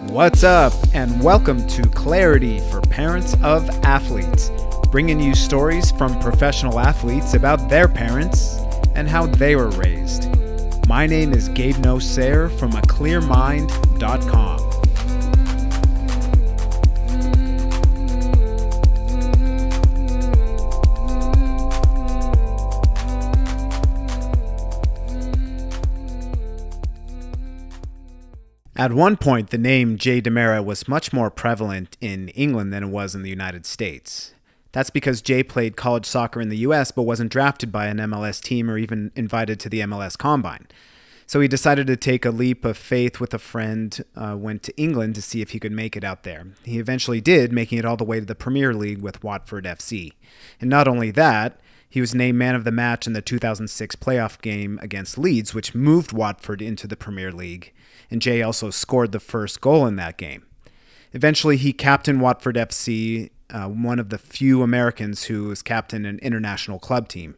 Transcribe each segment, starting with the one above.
What's up, and welcome to Clarity for Parents of Athletes, bringing you stories from professional athletes about their parents and how they were raised. My name is Gabe from aclearmind.com. At one point, the name Jay DeMerit was much more prevalent in England than it was in the United States. That's because Jay played college soccer in the US but wasn't drafted by an MLS team or even invited to the MLS Combine. So he decided to take a leap of faith with a friend, went to England to see if he could make it out there. He eventually did, making it all the way to the Premier League with Watford FC. And not only that, he was named man of the match in the 2006 playoff game against Leeds, which moved Watford into the Premier League. And Jay also scored the first goal in that game. Eventually, he captained Watford FC, one of the few Americans who was captain an international club team.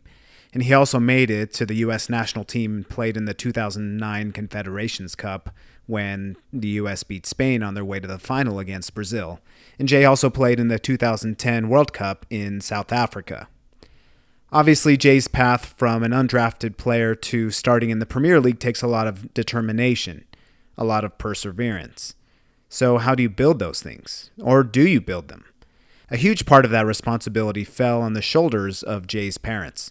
And he also made it to the U.S. national team and played in the 2009 Confederations Cup when the U.S. beat Spain on their way to the final against Brazil. And Jay also played in the 2010 World Cup in South Africa. Obviously, Jay's path from an undrafted player to starting in the Premier League takes a lot of determination, a lot of perseverance. So how do you build those things? Or do you build them? A huge part of that responsibility fell on the shoulders of Jay's parents.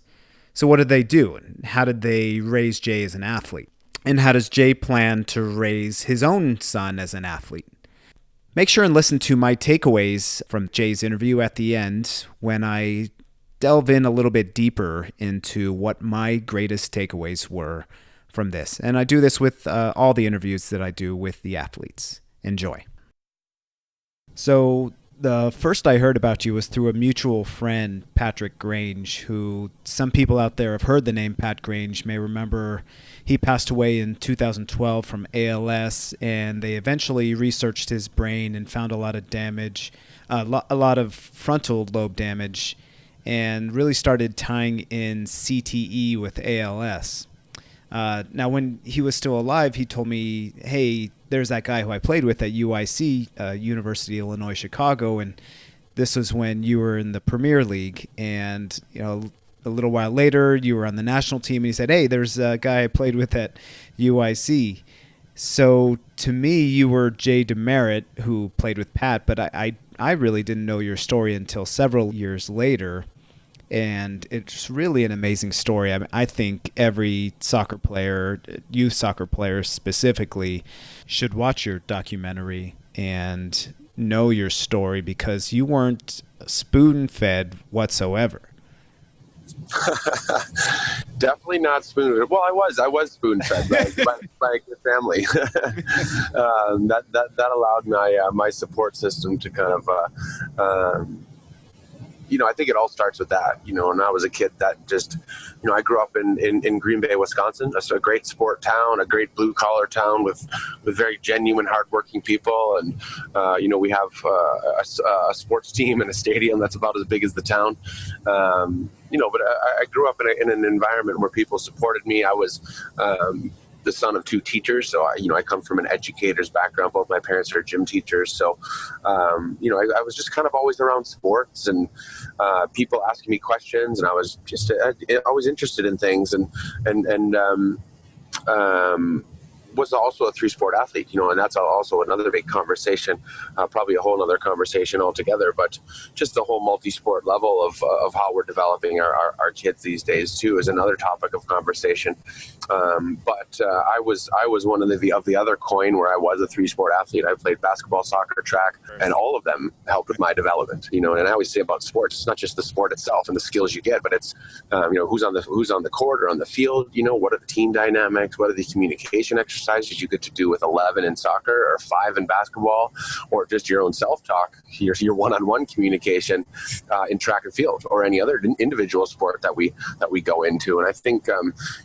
So what did they do? How did they raise Jay as an athlete? And how does Jay plan to raise his own son as an athlete? Make sure and listen to my takeaways from Jay's interview at the end when I delve in a little bit deeper into what my greatest takeaways were from this. And I do this with all the interviews that I do with the athletes. Enjoy. So the first I heard about you was through a mutual friend, Patrick Grange, who some people out there have heard the name Pat Grange, may remember he passed away in 2012 from ALS, and they eventually researched his brain and found a lot of damage, a lot of frontal lobe damage, and really started tying in CTE with ALS. Now, when he was still alive, he told me, hey, there's that guy who I played with at UIC, University of Illinois, Chicago, and this was when you were in the Premier League. And, you know, a little while later, you were on the national team, and he said, hey, there's a guy I played with at UIC. So to me, you were Jay DeMerit, who played with Pat, but I really didn't know your story until several years later. And it's really an amazing story. I mean, I think every soccer player, youth soccer player specifically, should watch your documentary and know your story because you weren't spoon-fed whatsoever. Definitely not spoon-fed. Well, I was spoon-fed by a good family. That allowed my support system to kind of. I think it all starts with that, and I was a kid that just, I grew up in Green Bay, Wisconsin. That's a great sport town, a great blue collar town with very genuine, hardworking people. And, we have a sports team and a stadium that's about as big as the town. But I grew up in an environment where people supported me. I was, the son of two teachers. So, I come from an educator's background. Both my parents are gym teachers. So, I was just kind of always around sports and people asking me questions. And I was just always interested in things and was also a three-sport athlete, and that's also another big conversation, probably a whole other conversation altogether, but just the whole multi-sport level of how we're developing our kids these days too is another topic of conversation. But I was one of the other coin where I was a three-sport athlete. I played basketball, soccer, track, and all of them helped with my development, and I always say about sports, it's not just the sport itself and the skills you get, but it's, who's on the court or on the field, what are the team dynamics, what are the communication exercises you get to do with 11 in soccer or 5 in basketball, or just your own self-talk, your one-on-one communication in track and field or any other individual sport that we go into. And I think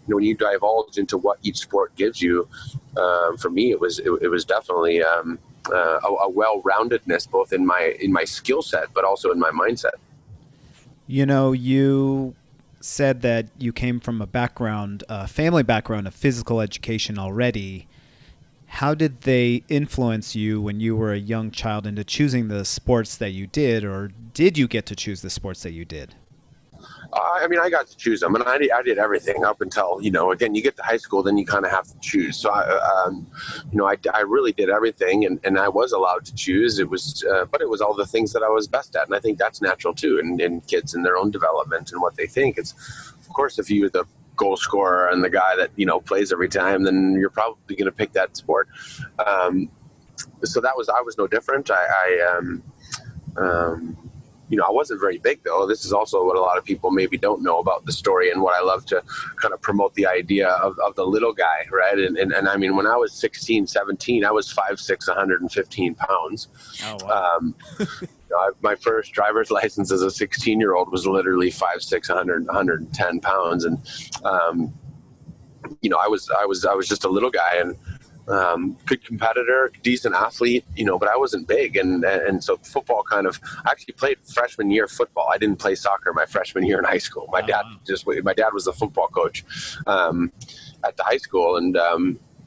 when you divulge into what each sport gives you, for me it was definitely a well-roundedness both in my skill set but also in my mindset. You said that you came from a family background of physical education already. How did they influence you when you were a young child into choosing the sports that you did, or did you get to choose the sports that you did? I mean, I got to choose them, and I did everything up until, again, you get to high school, then you kind of have to choose. So, I really did everything, and I was allowed to choose. But it was all the things that I was best at, and I think that's natural too, in kids and their own development and what they think. It's, of course, if you're the goal scorer and the guy that plays every time, then you're probably going to pick that sport. So I was no different. I wasn't very big, though. This is also what a lot of people maybe don't know about the story, and what I love to kind of promote the idea of the little guy, right? And I mean, when I was 16, 17, I was 5'6", 115 pounds. Oh, wow. My first driver's license as a 16-year-old was literally 5'6", 110 pounds. And, I was just a little guy, and good competitor, decent athlete, but I wasn't big. And so football I actually played freshman year football. I didn't play soccer my freshman year in high school. My dad was the football coach at the high school, and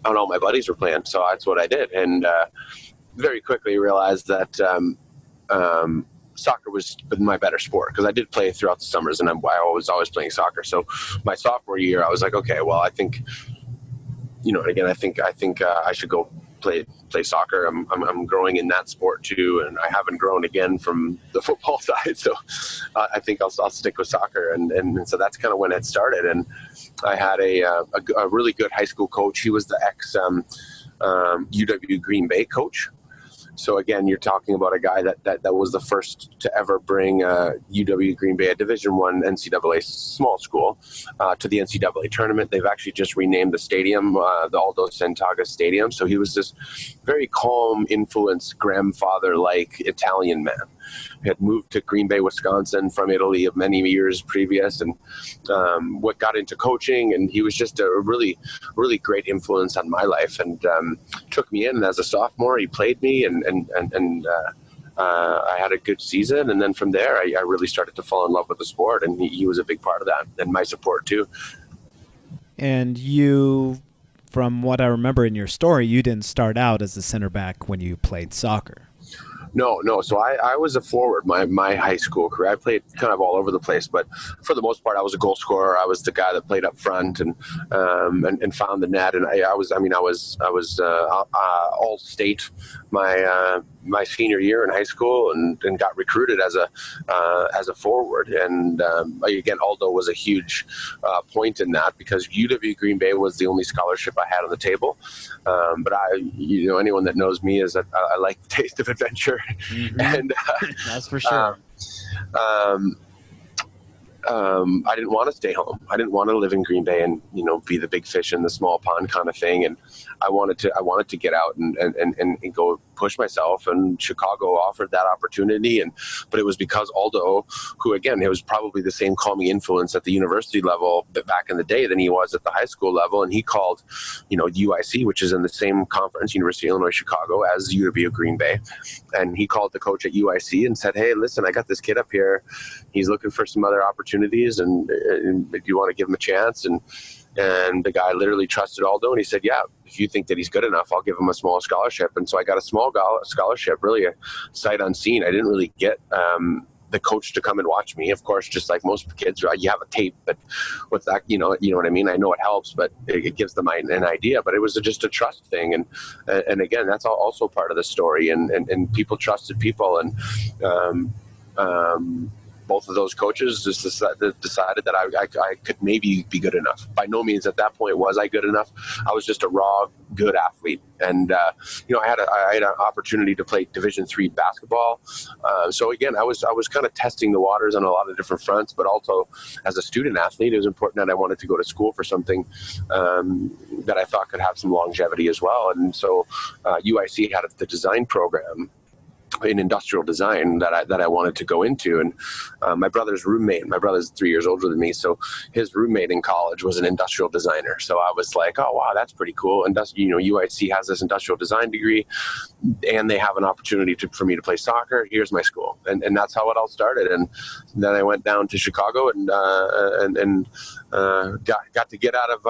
all my buddies were playing. So that's what I did. And very quickly realized that soccer was my better sport, because I did play throughout the summers, and I was always playing soccer. So my sophomore year, I was like, okay, well, I think, again, I think I should go play soccer. I'm growing in that sport too, and I haven't grown again from the football side. So I think I'll stick with soccer, and so that's kind of when it started. And I had a really good high school coach. He was the ex UW Green Bay coach. So again, you're talking about a guy that was the first to ever bring UW Green Bay, a Division I NCAA small school, to the NCAA tournament. They've actually just renamed the stadium, the Aldo Santaga Stadium. So he was this very calm, influenced, grandfather-like Italian man. He had moved to Green Bay, Wisconsin from Italy of many years previous, and what got into coaching. And he was just a really, really great influence on my life, and took me in. And as a sophomore, he played me, and I had a good season. And then from there, I really started to fall in love with the sport, and he was a big part of that, and my support too. And you, from what I remember in your story, you didn't start out as a center back when you played soccer. No. So I was a forward my high school career. I played kind of all over the place, but for the most part, I was a goal scorer. I was the guy that played up front and found the net. And I was all state my senior year in high school, and got recruited as a forward. And again, Aldo was a huge point in that, because UW Green Bay was the only scholarship I had on the table. But anyone that knows me is that I like the taste of adventure. Mm-hmm. And that's for sure. I didn't want to stay home. I didn't want to live in Green Bay and be the big fish in the small pond kind of thing. And I wanted to get out and go push myself. And Chicago offered that opportunity. But it was because Aldo, who again, it was probably the same calming influence at the university level back in the day than he was at the high school level. And he called, UIC, which is in the same conference, University of Illinois Chicago, as UW Green Bay. And he called the coach at UIC and said, "Hey, listen, I got this kid up here. He's looking for some other opportunities, and do you want to give him a chance?" And the guy literally trusted Aldo, and he said, "Yeah, if you think that he's good enough, I'll give him a small scholarship." And so I got a small scholarship, really a sight unseen. I didn't really get the coach to come and watch me. Of course, just like most kids, you have a tape, but what's that? You know what I mean? I know it helps, but it gives them an idea. But it was just a trust thing, and again, that's also part of the story. And people trusted people, and both of those coaches just decided that I could maybe be good enough. By no means at that point was I good enough. I was just a raw, good athlete. And, I had an opportunity to play Division III basketball. So again, I was kind of testing the waters on a lot of different fronts, but also as a student athlete, it was important that I wanted to go to school for something that I thought could have some longevity as well. And so UIC had the design program in industrial design that I wanted to go into. And my brother's 3 years older than me, so his roommate in college was an industrial designer. So I was like, oh wow, that's pretty cool. And UIC has this industrial design degree, and they have an opportunity for me to play soccer. Here's my school, and that's how it all started. And then I went down to Chicago and got to get out of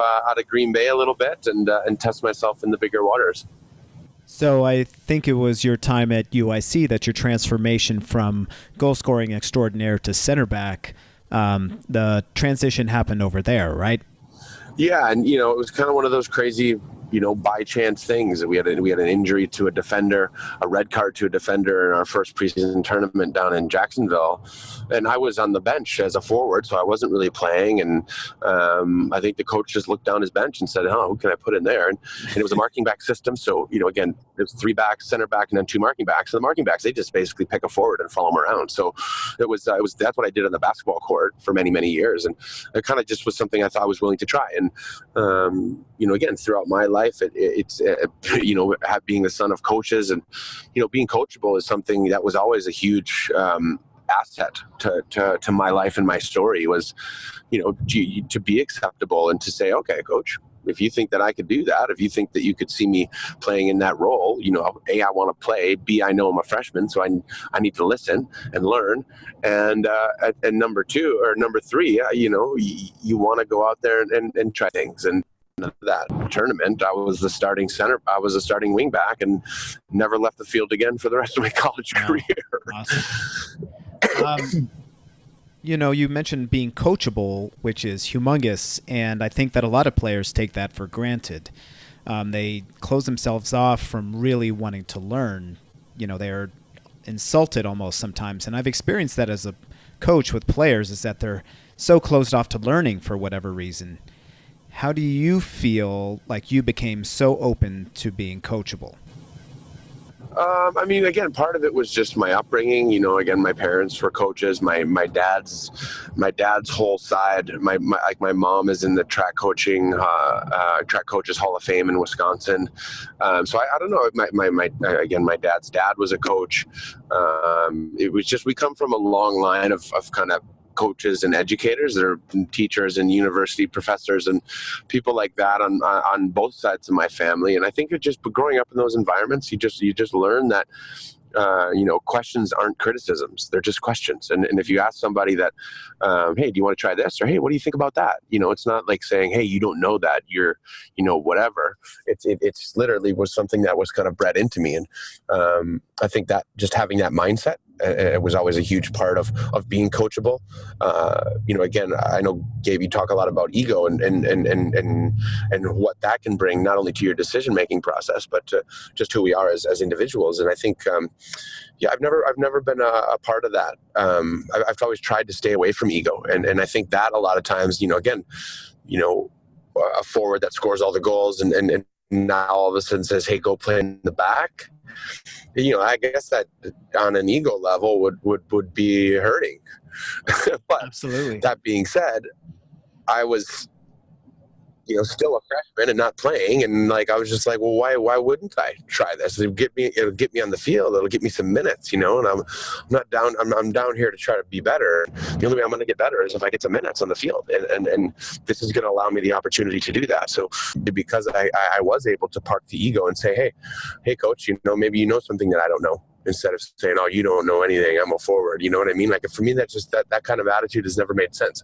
Green Bay a little bit and test myself in the bigger waters. So I think it was your time at UIC that your transformation from goal scoring extraordinaire to center back, the transition happened over there, right? Yeah, and it was kind of one of those crazy, by chance things. We had an injury to a defender, a red card to a defender in our first preseason tournament down in Jacksonville, and I was on the bench as a forward, so I wasn't really playing. And I think the coach just looked down his bench and said, "Oh, who can I put in there?" And it was a marking back system, so again, there's 3 backs, center back, and then 2 marking backs. And the marking backs, they just basically pick a forward and follow them around. So it was that's what I did on the basketball court for many, many years, and it kind of just was something I thought I was willing to try. And again, throughout my life, it's being the son of coaches and being coachable is something that was always a huge asset to my life and my story. Was to be acceptable and to say, okay, coach, if you think that I could do that, if you think that you could see me playing in that role, A, I want to play, B, I know I'm a freshman, so I need to listen and learn. And number 2 or number 3, you want to go out there and try things. And that tournament, I was the starting center. I was a starting wing back and never left the field again for the rest of my college career. Awesome. You mentioned being coachable, which is humongous, and I think that a lot of players take that for granted. They close themselves off from really wanting to learn. They're insulted almost sometimes, and I've experienced that as a coach with players, is that they're so closed off to learning for whatever reason. How do you feel like you became so open to being coachable? Again, part of it was just my upbringing. Again, my parents were coaches. My dad's whole side. My mom is in the track coaching, track coaches Hall of Fame in Wisconsin. So I don't know. My dad's dad was a coach. It was just, we come from a long line of kind of coaches and educators. There are teachers and university professors and people like that on both sides of my family. And I think just growing up in those environments, you just learn that questions aren't criticisms. They're just questions. And if you ask somebody that, hey, do you want to try this? Or, hey, what do you think about that? It's not like saying, hey, you don't know that, you're, whatever. It's literally was something that was kind of bred into me. And I think that just having that mindset, it was always a huge part of being coachable. Again, I know, Gabe, you talk a lot about ego and what that can bring, not only to your decision-making process, but to just who we are as individuals. And I think, I've never been a part of that. I've always tried to stay away from ego. And I think that a lot of times, a forward that scores all the goals and now all of a sudden says, hey, go play in the back. I guess that on an ego level would be hurting. But absolutely. That being said, I was, still a freshman and not playing, and I was just like, well, why wouldn't I try this? It'll get me on the field. It'll get me some minutes, and I'm not down. I'm down here to try to be better. The only way I'm going to get better is if I get some minutes on the field, and this is going to allow me the opportunity to do that. So because I was able to park the ego and say, hey, coach, maybe you know something that I don't know. Instead of saying, oh, you don't know anything, I'm a forward. You know what I mean? For me, that's just that kind of attitude has never made sense.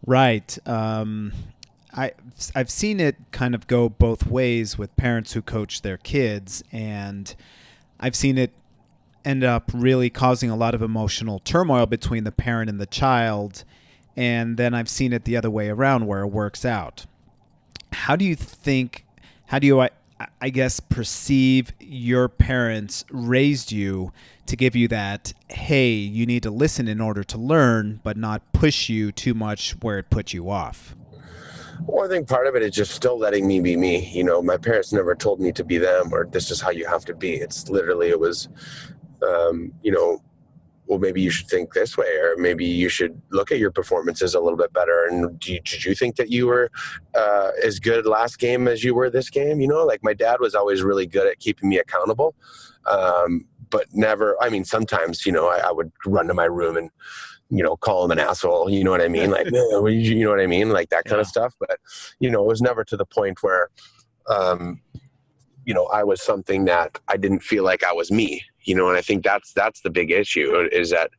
Right. I've seen it kind of go both ways with parents who coach their kids, and I've seen it end up really causing a lot of emotional turmoil between the parent and the child, and then I've seen it the other way around where it works out. How do you perceive your parents raised you to give you that, hey, you need to listen in order to learn, but not push you too much where it puts you off? Well, I think part of it is just still letting me be me. My parents never told me to be them or this is how you have to be. It's literally, it was, well, maybe you should think this way, or maybe you should look at your performances a little bit better. And did you think that you were as good last game as you were this game? My dad was always really good at keeping me accountable, but never, sometimes, I would run to my room and, call him an asshole, you know what I mean? You know what I mean? That kind of stuff. But, it was never to the point where, I was something that I didn't feel like I was me, and I think that's the big issue is that,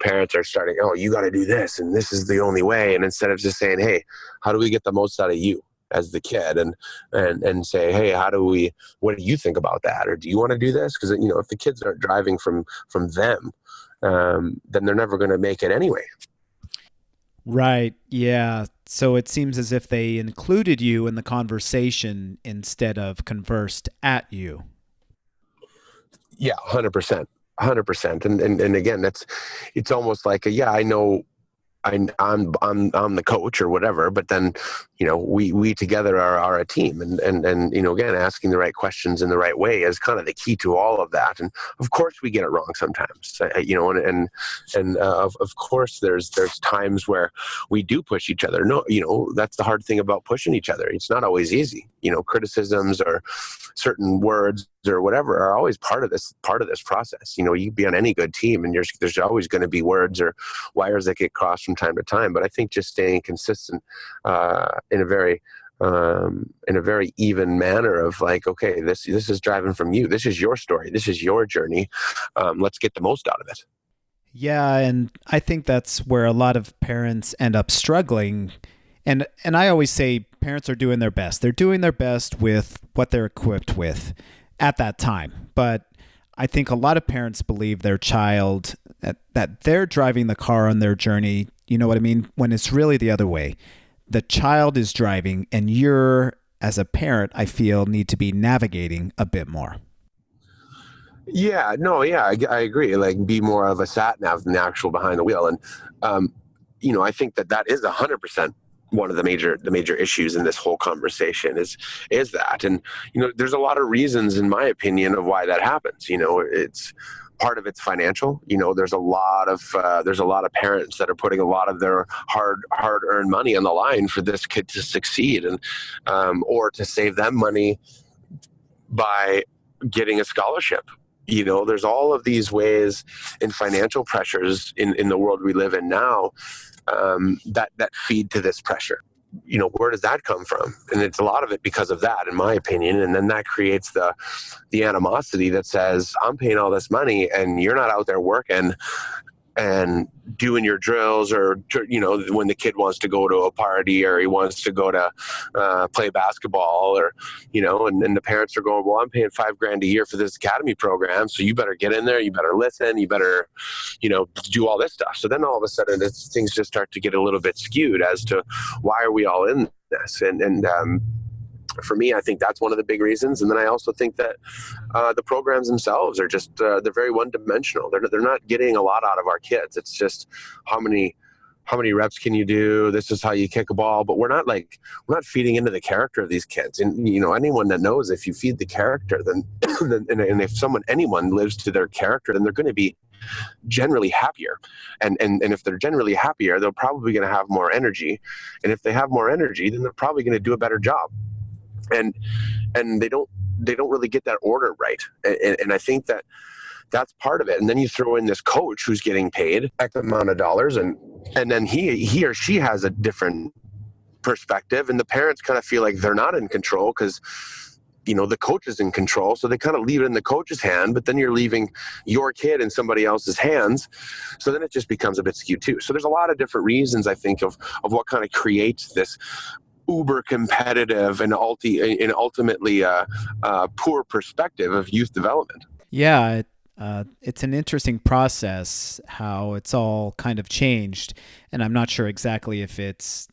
parents are starting, oh, you got to do this and this is the only way. And instead of just saying, hey, how do we get the most out of you? as the kid, and say, hey, what do you think about that? Or do you want to do this? Because, if the kids aren't driving from them, then they're never going to make it anyway. Right. Yeah. So it seems as if they included you in the conversation instead of conversed at you. Yeah, 100%. 100%. And again, it's almost like I know I'm the coach or whatever, but then, we together are a team, and again, asking the right questions in the right way is kind of the key to all of that. And of course we get it wrong sometimes, and of course there's times where we do push each other. No, that's the hard thing about pushing each other. It's not always easy. Criticisms or certain words or whatever are always part of this process. You can be on any good team, and there's always going to be words or wires that get crossed from time to time. But I think just staying consistent in a very even manner of like, okay, this is driving from you. This is your story. This is your journey. Let's get the most out of it. Yeah, and I think that's where a lot of parents end up struggling. And I always say parents are doing their best. They're doing their best with what they're equipped with at that time. But I think a lot of parents believe their child, that they're driving the car on their journey, you know what I mean? When it's really the other way. The child is driving, and you're, as a parent, I feel, need to be navigating a bit more. Yeah, no, yeah, I agree. Like, be more of a sat nav than the actual behind the wheel. And, I think that is 100% one of the major issues in this whole conversation is that. And, there's a lot of reasons, in my opinion, of why that happens. It's part of it's financial. There's a lot of parents that are putting a lot of their hard-earned money on the line for this kid to succeed, and or to save them money by getting a scholarship. There's all of these ways and financial pressures in the world we live in now that feed to this pressure. Where does that come from? And it's a lot of it because of that, in my opinion. And then that creates the animosity that says, I'm paying all this money and you're not out there working and doing your drills, or, when the kid wants to go to a party or he wants to go to play basketball, or, and the parents are going, well, I'm paying $5,000 a year for this academy program, so you better get in there, you better listen, you better, do all this stuff. So then all of a sudden things just start to get a little bit skewed as to why are we all in this? And for me, I think that's one of the big reasons. And then I also think that the programs themselves are just they're very one-dimensional. They're not getting a lot out of our kids. It's just how many reps can you do? This is how you kick a ball. But we're not feeding into the character of these kids. And anyone that knows, if you feed the character, then and if anyone lives to their character, then they're going to be generally happier. And if they're generally happier, they're probably going to have more energy. And if they have more energy, then they're probably going to do a better job. And they don't really get that order right. And I think that's part of it. And then you throw in this coach who's getting paid X amount of dollars, and then he or she has a different perspective, and the parents kind of feel like they're not in control because the coach is in control, so they kind of leave it in the coach's hand, but then you're leaving your kid in somebody else's hands. So then it just becomes a bit skewed too. So there's a lot of different reasons, I think, of what kind of creates this uber competitive and ultimately poor perspective of youth development. Yeah, it's an interesting process how it's all kind of changed, and I'm not sure exactly if it's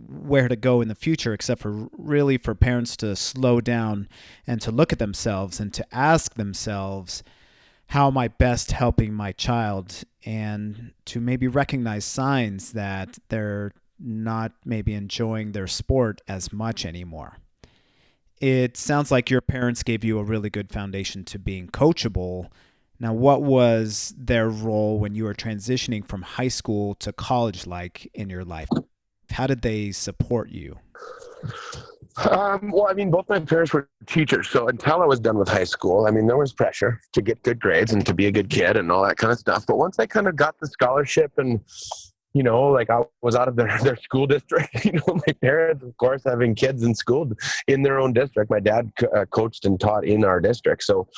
where to go in the future, except for really for parents to slow down and to look at themselves and to ask themselves, how am I best helping my child, and to maybe recognize signs that they're not maybe enjoying their sport as much anymore. It sounds like your parents gave you a really good foundation to being coachable. Now, what was their role when you were transitioning from high school to college like in your life? How did they support you? Well, both my parents were teachers. So until I was done with high school, there was pressure to get good grades and to be a good kid and all that kind of stuff. But once I kind of got the scholarship and like I was out of their school district. My parents, of course, having kids in school in their own district. My dad coached and taught in our district. So,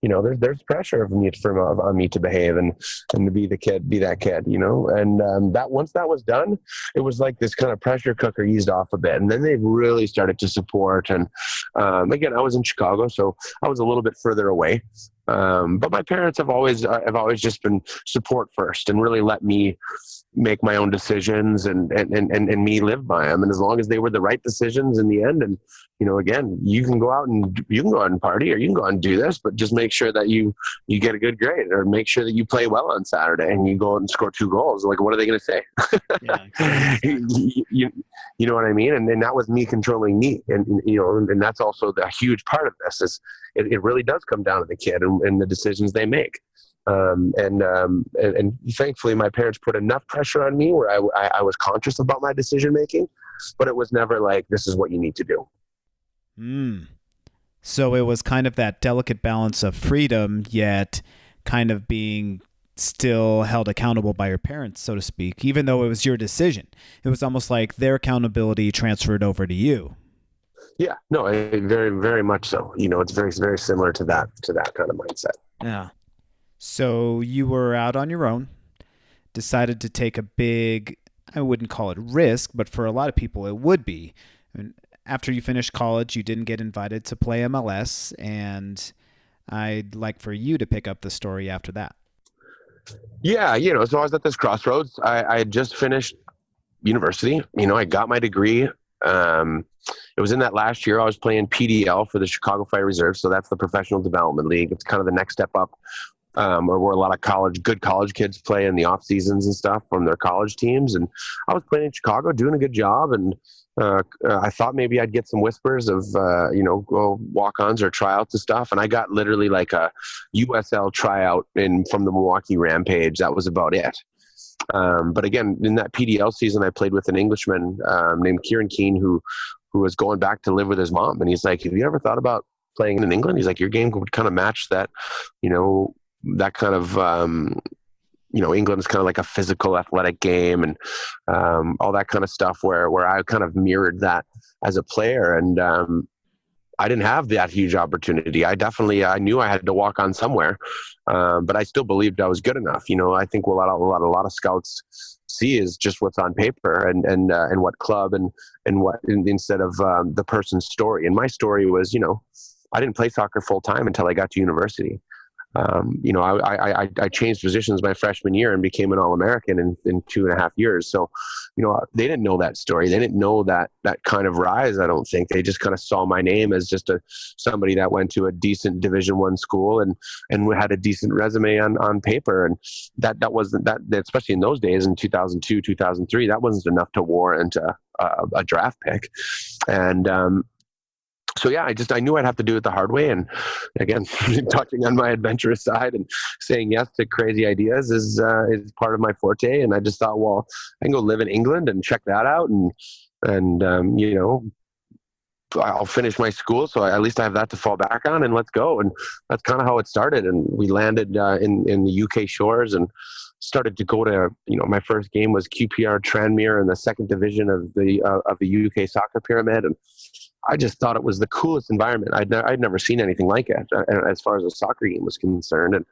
there's pressure on me to behave and to be that kid, and that once that was done, it was like this kind of pressure cooker eased off a bit. And then they really started to support. And again, I was in Chicago, so I was a little bit further away. But my parents have always just been support first and really let me make my own decisions and me live by them. And as long as they were the right decisions in the end, and again, you can go out and party, or you can go out and do this, but just make sure that you get a good grade, or make sure that you play well on Saturday and you go out and score 2 goals. Like, what are they going to say? Yeah, exactly. You know what I mean? And that was me controlling me. And that's also a huge part of this is it really does come down to the kid and the decisions they make. And thankfully my parents put enough pressure on me where I was conscious about my decision making, but it was never like, this is what you need to do. So it was kind of that delicate balance of freedom, yet kind of being still held accountable by your parents, so to speak, even though it was your decision. It was almost like their accountability transferred over to you. Yeah, no, very, very much so. It's very, very similar to that kind of mindset. Yeah. So you were out on your own, decided to take a big, I wouldn't call it risk, but for a lot of people it would be. And after you finished college, you didn't get invited to play MLS, and I'd like for you to pick up the story after that. Yeah, so I was at this crossroads. I had just finished university. I got my degree. It was in that last year I was playing PDL for the Chicago Fire Reserve. So that's the Professional Development League. It's kind of the next step up, where a lot of good college kids play in the off seasons and stuff from their college teams. And I was playing in Chicago, doing a good job. And I thought maybe I'd get some whispers of, go walk-ons or tryouts and stuff. And I got literally like a USL tryout from the Milwaukee Rampage. That was about it. But again, in that PDL season, I played with an Englishman named Kieran Keane, who was going back to live with his mom. And he's like, have you ever thought about playing in England? He's like, your game would kind of match that, that kind of, England's kind of like a physical athletic game and all that kind of stuff where I kind of mirrored that as a player. And I didn't have that huge opportunity. I knew I had to walk on somewhere, but I still believed I was good enough. I think what a lot of scouts see is just what's on paper and what club and what instead of the person's story. And my story was, I didn't play soccer full time until I got to university. I changed positions my freshman year and became an All-American in 2.5 years. So, they didn't know that story. They didn't know that kind of rise. I don't think they just kind of saw my name as just somebody that went to a decent Division I school and had a decent resume on paper. And that wasn't that, especially in those days in 2002, 2003, that wasn't enough to warrant a draft pick. And, so yeah, I knew I'd have to do it the hard way. And again, touching on my adventurous side and saying yes to crazy ideas is part of my forte. And I just thought, well, I can go live in England and check that out. And I'll finish my school. So at least I have that to fall back on, and let's go. And that's kind of how it started. And we landed in the UK shores and started to go to, my first game was QPR Tranmere in the second division of the UK soccer pyramid. And I just thought it was the coolest environment. I'd never seen anything like it as far as a soccer game was concerned. And,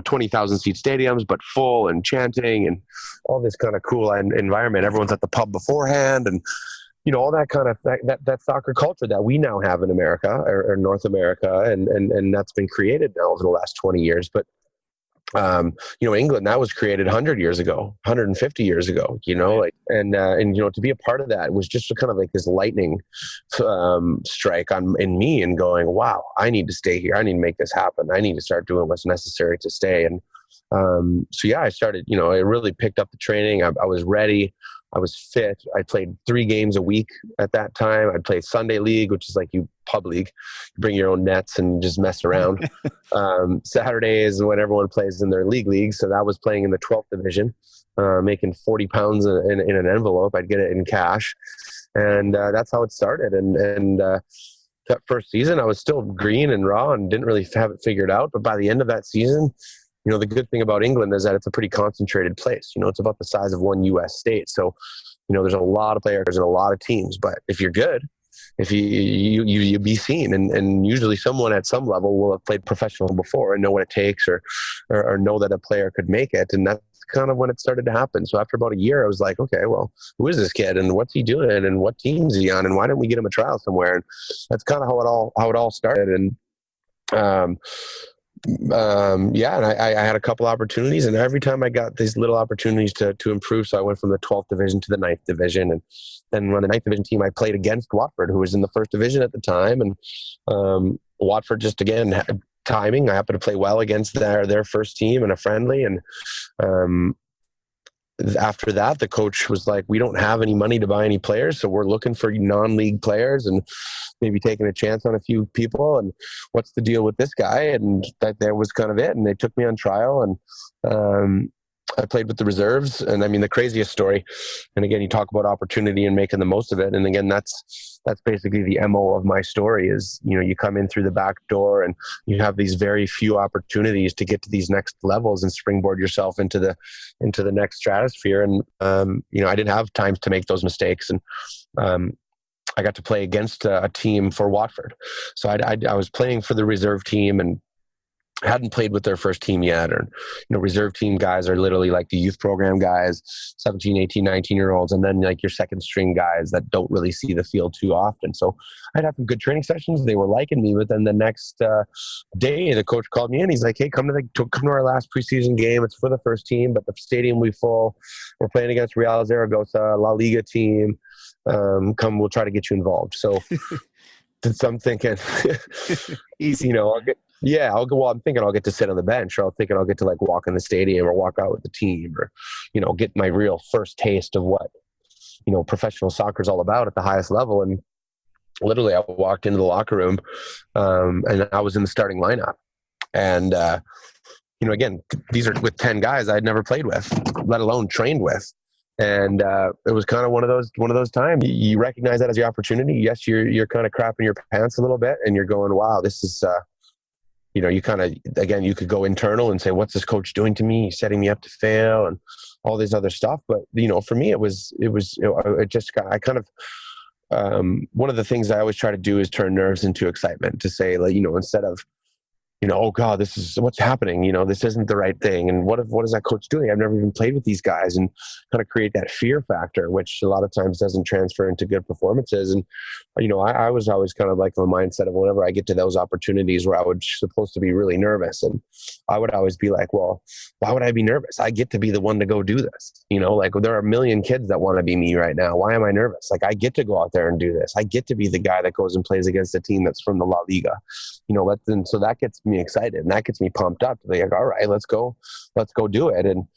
20,000 seat stadiums, but full and chanting and all this kind of cool environment. Everyone's at the pub beforehand and, all that kind of that soccer culture that we now have in America or North America. And that's been created now over the last 20 years. But England, that was created 100 years ago, 150 years ago, and to be a part of that was just kind of like this lightning strike in me and going, wow, I need to stay here. I need to make this happen. I need to start doing what's necessary to stay. And so, yeah, I started, I really picked up the training. I was ready. I was fit. I played 3 games a week at that time. I'd play Sunday league, which is like pub league. You bring your own nets and just mess around. Saturdays when everyone plays in their league. So that was playing in the 12th division, making 40 pounds in an envelope. I'd get it in cash. And that's how it started. And that first season, I was still green and raw and didn't really have it figured out. But by the end of that season, the good thing about England is that it's a pretty concentrated place. It's about the size of one U.S. state. So, there's a lot of players and a lot of teams. But if you're good, if you be seen, and usually someone at some level will have played professional before and know what it takes, or know that a player could make it. And that's kind of when it started to happen. So after about a year, I was like, okay, well, who is this kid and what's he doing and what team's he on and why didn't we get him a trial somewhere? And that's kind of how it all started. And and I had a couple opportunities, and every time I got these little opportunities to improve. So I went from the 12th division to the 9th division, and then on the 9th division team, I played against Watford, who was in the 1st division at the time. And Watford, just again, had timing. I happened to play well against their first team in a friendly. And after that, the coach was like, we don't have any money to buy any players, so we're looking for non-league players and maybe taking a chance on a few people. And what's the deal with this guy? And that was kind of it. And they took me on trial, and I played with the reserves. And I mean, the craziest story, and again, you talk about opportunity and making the most of it. And again, that's basically the MO of my story is, you come in through the back door and you have these very few opportunities to get to these next levels and springboard yourself into the next stratosphere. And, I didn't have time to make those mistakes. And, I got to play against a team for Watford. So I was playing for the reserve team and hadn't played with their first team yet. Or, reserve team guys are literally like the youth program guys, 17, 18, 19-year-olds, and then like your second string guys that don't really see the field too often. So I'd have some good training sessions. They were liking me, but then the next day, the coach called me in. He's like, hey, come to our last preseason game. It's for the first team, but the stadium will be full. We're playing against Real Zaragoza, La Liga team. Come, we'll try to get you involved. So I'm thinking, easy. I'm thinking I'll get to sit on the bench, or I'm thinking I'll get to like walk in the stadium or walk out with the team, or, get my real first taste of what, professional soccer is all about at the highest level. And literally I walked into the locker room, and I was in the starting lineup. And, again, these are with 10 guys I'd never played with, let alone trained with. And it was kind of one of those times you recognize that as your opportunity. Yes, you're kind of crapping your pants a little bit, and you're going, wow, this is, you kind of, again, you could go internal and say, what's this coach doing to me? He's setting me up to fail and all this other stuff. But, for me, one of the things I always try to do is turn nerves into excitement, to say, like, instead of, oh God, this is what's happening. This isn't the right thing. And what is that coach doing? I've never even played with these guys, and kind of create that fear factor, which a lot of times doesn't transfer into good performances. And, I was always kind of like the mindset of whenever I get to those opportunities where I was supposed to be really nervous, and I would always be like, well, why would I be nervous? I get to be the one to go do this. Like there are a million kids that want to be me right now. Why am I nervous? Like I get to go out there and do this. I get to be the guy that goes and plays against a team that's from the La Liga. So that gets me excited, and that gets me pumped up to be like, all right, let's go do it. And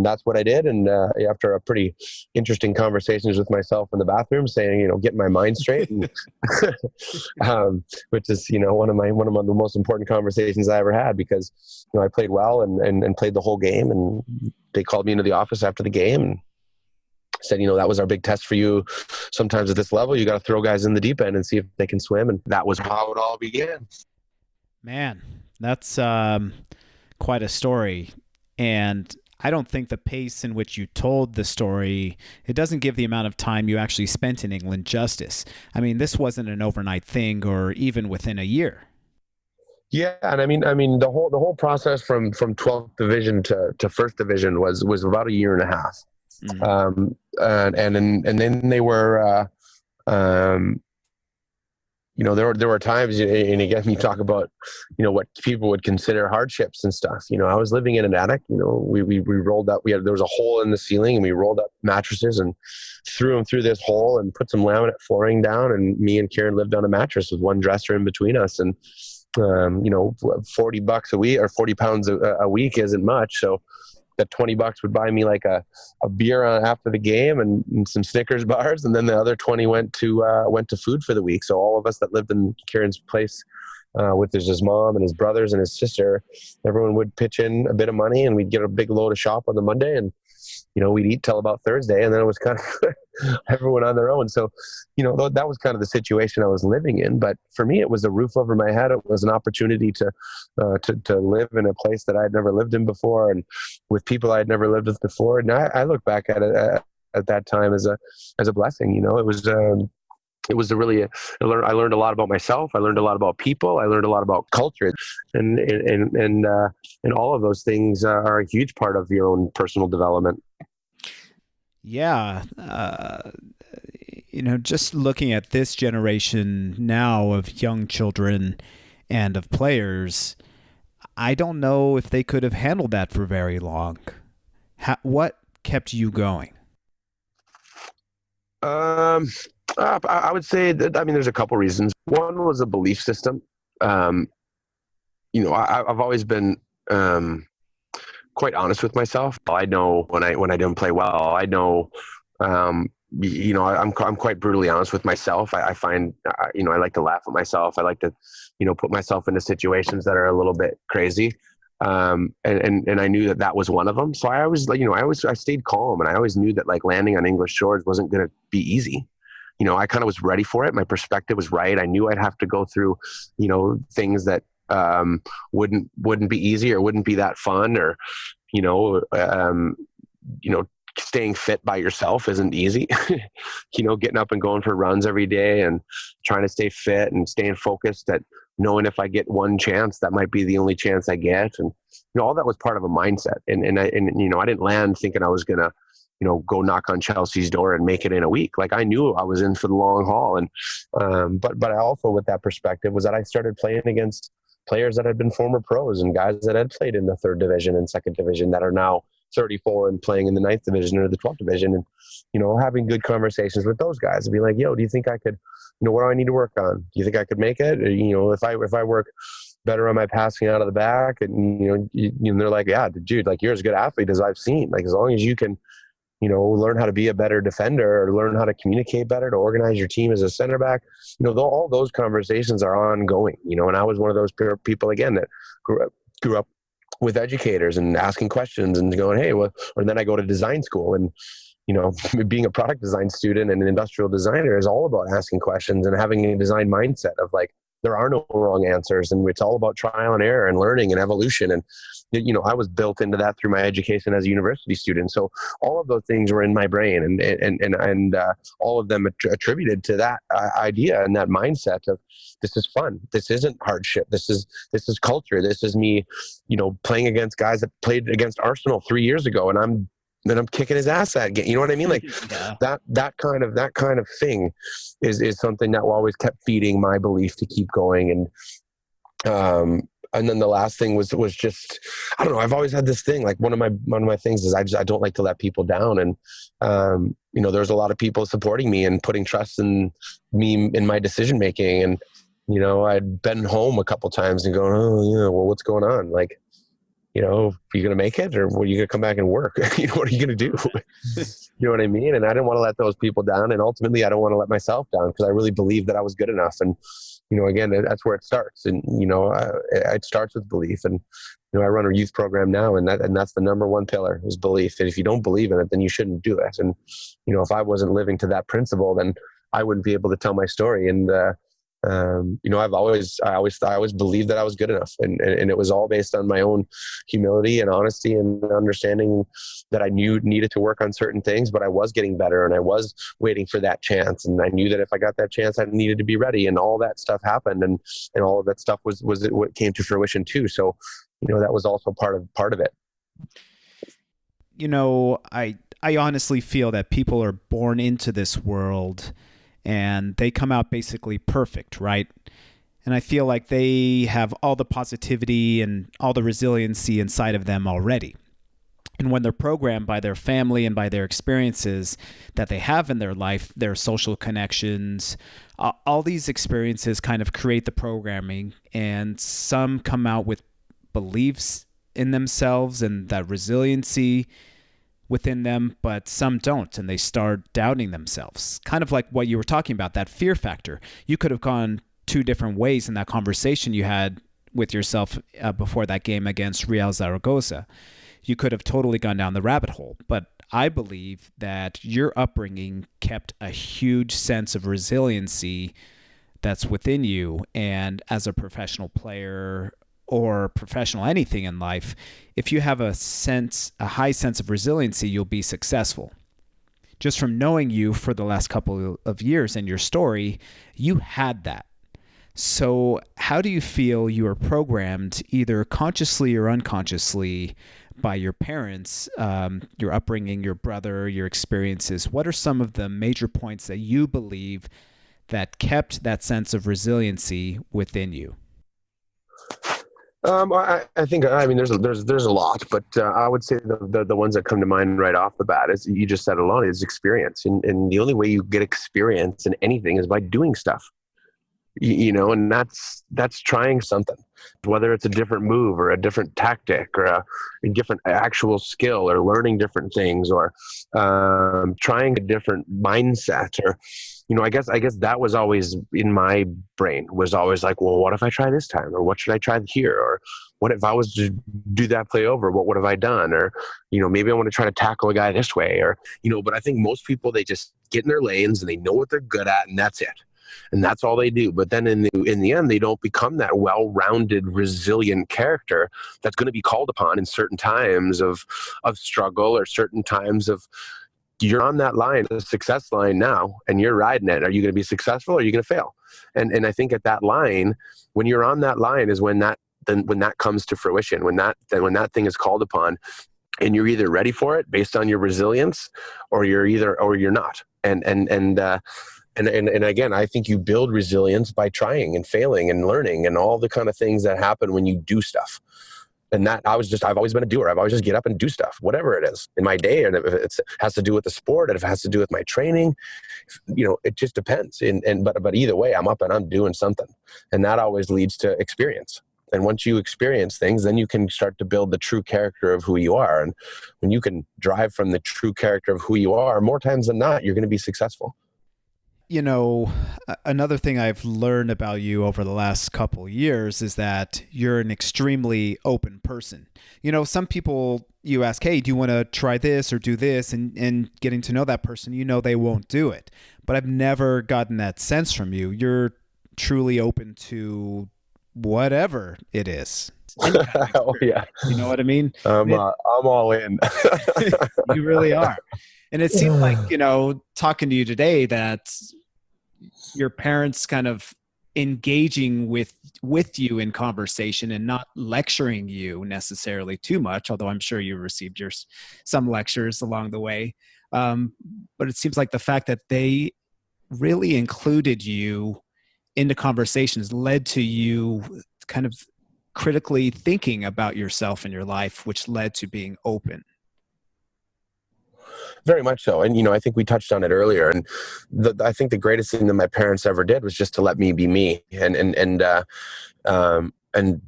that's what I did. And after a pretty interesting conversations with myself in the bathroom, saying, getting my mind straight, and, which is, one of the most important conversations I ever had, because, I played well and played the whole game. And they called me into the office after the game and said, that was our big test for you. Sometimes at this level, you got to throw guys in the deep end and see if they can swim. And that was how it all began. Man, that's quite a story. And I don't think the pace in which you told the story, it doesn't give the amount of time you actually spent in England justice. I mean, this wasn't an overnight thing, or even within a year. Yeah, and I mean, the whole process from 12th division to first division was about a year and a half. Mm-hmm. And then they were, there were times, and again, you talk about, what people would consider hardships and stuff. I was living in an attic. We rolled up. There was a hole in the ceiling, and we rolled up mattresses and threw them through this hole and put some laminate flooring down. And me and Kieran lived on a mattress with one dresser in between us. And $40 a week, or 40 pounds a week isn't much. So that $20 would buy me like a beer after the game and some Snickers bars, and then the other 20 went to food for the week. So all of us that lived in Kieran's place with his mom and his brothers and his sister, everyone would pitch in a bit of money, and we'd get a big load of shop on the Monday, and we'd eat till about Thursday, and then it was kind of everyone on their own. So, that was kind of the situation I was living in. But for me, it was a roof over my head. It was an opportunity to live in a place that I had never lived in before, and with people I had never lived with before. And I look back at it at that time as a blessing. It was I learned a lot about myself. I learned a lot about people. I learned a lot about culture, and all of those things are a huge part of your own personal development. Yeah. Just looking at this generation now of young children and of players, I don't know if they could have handled that for very long. What kept you going? I would say that, there's a couple reasons. One was a belief system. I've always been quite honest with myself. I know when I don't play well. I know, I'm quite brutally honest with myself. I find, I like to laugh at myself. I like to, put myself into situations that are a little bit crazy. And I knew that was one of them. So I always, I stayed calm, and I always knew that landing on English shores wasn't going to be easy. I kind of was ready for it. My perspective was right. I knew I'd have to go through, things that wouldn't be easy or wouldn't be that fun, or, staying fit by yourself isn't easy. Getting up and going for runs every day and trying to stay fit and staying focused, at knowing if I get one chance, that might be the only chance I get. And, all that was part of a mindset. And I didn't land thinking I was going to, go knock on Chelsea's door and make it in a week. I knew I was in for the long haul. And, but I also, with that perspective, was that I started playing against players that had been former pros and guys that had played in the 3rd division and 2nd division that are now 34 and playing in the 9th division or the 12th division. And, having good conversations with those guys and be like, yo, do you think I could, what do I need to work on? Do you think I could make it? Or, if I work better on my passing out of the back, and, they're like, yeah, dude, you're as good an athlete as I've seen. As long as you can, learn how to be a better defender, or learn how to communicate better, to organize your team as a center back, all those conversations are ongoing, and I was one of those people, again, that grew up with educators and asking questions and going, hey, well, or then I go to design school, and, being a product design student and an industrial designer is all about asking questions and having a design mindset of there are no wrong answers, and it's all about trial and error and learning and evolution. And, I was built into that through my education as a university student. So all of those things were in my brain, and all of them attributed to that idea and that mindset of, this is fun. This isn't hardship. This is culture. This is me, playing against guys that played against Arsenal 3 years ago, and I'm kicking his ass that game. You know what I mean? Yeah. that kind of thing is something that always kept feeding my belief to keep going. And then the last thing was just, I don't know, I've always had this thing, one of my things is I don't like to let people down. And, there's a lot of people supporting me and putting trust in me in my decision-making. And, I'd been home a couple times and going, oh yeah, well, what's going on? Are you going to make it, or are you going to come back and work? What are you going to do? You know what I mean? And I didn't want to let those people down. And ultimately, I don't want to let myself down, because I really believed that I was good enough. And, again, that's where it starts. And, it starts with belief. And, I run a youth program now, and that's the number one pillar is belief. And if you don't believe in it, then you shouldn't do it. And, if I wasn't living to that principle, then I wouldn't be able to tell my story. And, I always believed that I was good enough, and it was all based on my own humility and honesty and understanding that I knew needed to work on certain things, but I was getting better, and I was waiting for that chance. And I knew that if I got that chance, I needed to be ready, and all that stuff happened. And all of that stuff was what came to fruition too. So, that was also part of it. I honestly feel that people are born into this world and they come out basically perfect, right? And I feel like they have all the positivity and all the resiliency inside of them already. And when they're programmed by their family and by their experiences that they have in their life, their social connections, all these experiences kind of create the programming, and some come out with beliefs in themselves and that resiliency within them, but some don't, and they start doubting themselves. Kind of like what you were talking about, that fear factor. You could have gone 2 different ways in that conversation you had with yourself before that game against Real Zaragoza. You could have totally gone down the rabbit hole, but I believe that your upbringing kept a huge sense of resiliency that's within you. And as a professional player or professional anything in life, if you have a high sense of resiliency, you'll be successful. Just from knowing you for the last couple of years and your story, you had that. So how do you feel you are programmed, either consciously or unconsciously, by your parents, your upbringing, your brother, your experiences? What are some of the major points that you believe that kept that sense of resiliency within you? I think, I mean, there's a lot, but I would say the ones that come to mind right off the bat is, you just said alone, is experience. And the only way you get experience in anything is by doing stuff. And that's trying something, whether it's a different move or a different tactic or a different actual skill, or learning different things, or trying a different mindset, or I guess that was always in my brain, was always like, well, what if I try this time, or what should I try here, or what if I was to do that play over, what would have I done, or maybe I want to try to tackle a guy this way, or but I think most people, they just get in their lanes and they know what they're good at, and that's it. And that's all they do. But then in the end, they don't become that well-rounded, resilient character that's going to be called upon in certain times of struggle, or certain times of, you're on that line, the success line now, and you're riding it. Are you going to be successful, or are you going to fail? And I think at that line, when you're on that line, is when that comes to fruition, when that thing is called upon, and you're either ready for it based on your resilience, or you're not. And again, I think you build resilience by trying and failing and learning, and all the kind of things that happen when you do stuff. And I've always been a doer. I've always just get up and do stuff, whatever it is in my day. And if it has to do with the sport, and if it has to do with my training, it just depends. But either way, I'm up and I'm doing something. And that always leads to experience. And once you experience things, then you can start to build the true character of who you are. And when you can drive from the true character of who you are, more times than not, you're going to be successful. Another thing I've learned about you over the last couple of years is that you're an extremely open person. Some people, you ask, hey, do you want to try this or do this? And getting to know that person, they won't do it. But I've never gotten that sense from you. You're truly open to whatever it is. Oh, yeah. You know what I mean? I'm all in. You really are. And it seemed like, talking to you today, that your parents kind of engaging with you in conversation and not lecturing you necessarily too much, although I'm sure you received some lectures along the way. But it seems like the fact that they really included you into conversations led to you kind of critically thinking about yourself and your life, which led to being open. Very much so. And, I think we touched on it earlier. And I think the greatest thing that my parents ever did was just to let me be me and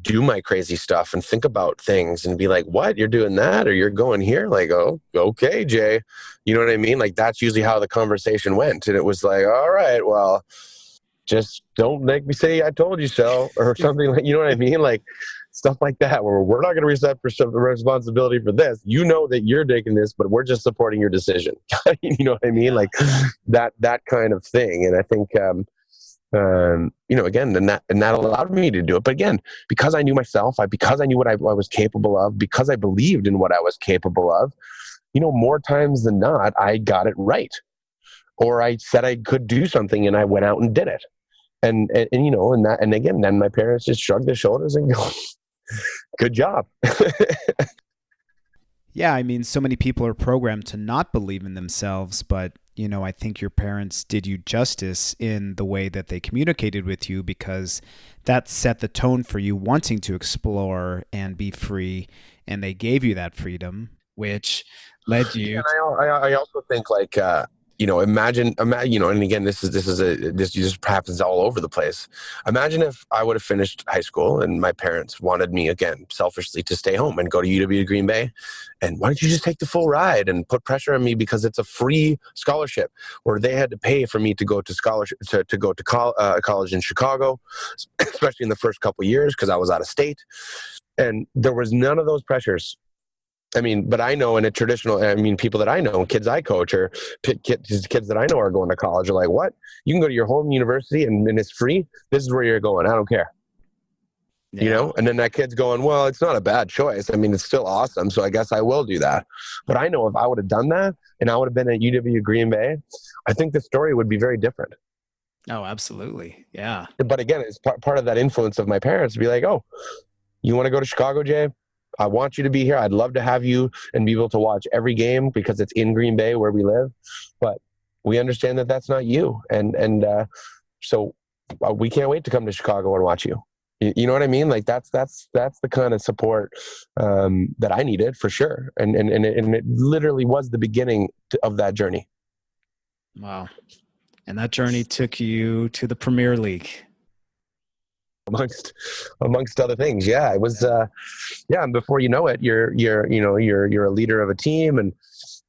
do my crazy stuff and think about things and be like, what, you're doing that, or you're going here? Like, oh, okay, Jay. You know what I mean? Like, that's usually how the conversation went. And it was like, all right, well, just don't make me say I told you so, or something like, you know what I mean? Like, stuff like that, where we're not going to accept responsibility for this. You know that you're taking this, but we're just supporting your decision. You know what I mean? Like that kind of thing. And I think, again, and that allowed me to do it. But again, because I knew myself, because I knew what I was capable of, because I believed in what I was capable of, more times than not, I got it right. Or I said I could do something and I went out and did it. And again, then my parents just shrugged their shoulders and go, good job. Yeah, I mean, so many people are programmed to not believe in themselves, but, I think your parents did you justice in the way that they communicated with you, because that set the tone for you wanting to explore and be free, and they gave you that freedom, which led you. And I also think, like, imagine, and again, this just happens all over the place. Imagine if I would have finished high school and my parents wanted me, again, selfishly, to stay home and go to UW Green Bay. And why don't you just take the full ride, and put pressure on me because it's a free scholarship, where they had to pay for me to go to college in Chicago, especially in the first couple of years, because I was out of state. And there was none of those pressures I mean, but I know in a traditional, I mean, people that I know, kids I coach, or kids that I know are going to college are like, what? You can go to your home university and it's free. This is where you're going. I don't care. You Yeah. know, and then that kid's going, well, it's not a bad choice. I mean, it's still awesome. So I guess I will do that. But I know if I would have done that and I would have been at UW Green Bay, I think the story would be very different. Oh, absolutely. Yeah. But again, it's part of that influence of my parents to be like, oh, you want to go to Chicago, Jay? I want you to be here. I'd love to have you and be able to watch every game because it's in Green Bay where we live. But we understand that that's not you. So we can't wait to come to Chicago and watch you. You know what I mean? Like that's the kind of support that I needed for sure. And it literally was the beginning of that journey. Wow. And that journey took you to the Premier League. Amongst other things. Yeah, it was, and before you know it, you're a leader of a team. And,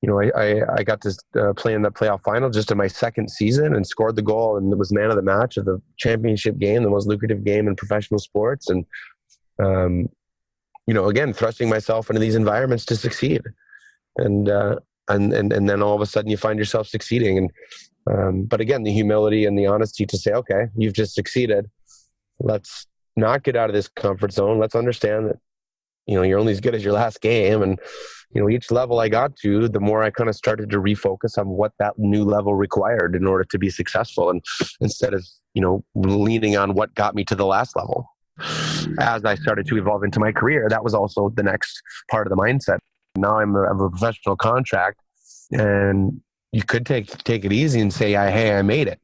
you know, I got to play in the playoff final just in my second season and scored the goal and was man of the match of the championship game, the most lucrative game in professional sports. And, you know, again, thrusting myself into these environments to succeed. And then all of a sudden you find yourself succeeding. And, but again, the humility and the honesty to say, okay, you've just succeeded. Let's not get out of this comfort zone. Let's understand that, you know, you're only as good as your last game. And, you know, each level I got to, the more I kind of started to refocus on what that new level required in order to be successful. And instead of, you know, leaning on what got me to the last level. As I started to evolve into my career, that was also the next part of the mindset. Now I'm a professional contract, and you could take it easy and say, hey, I made it.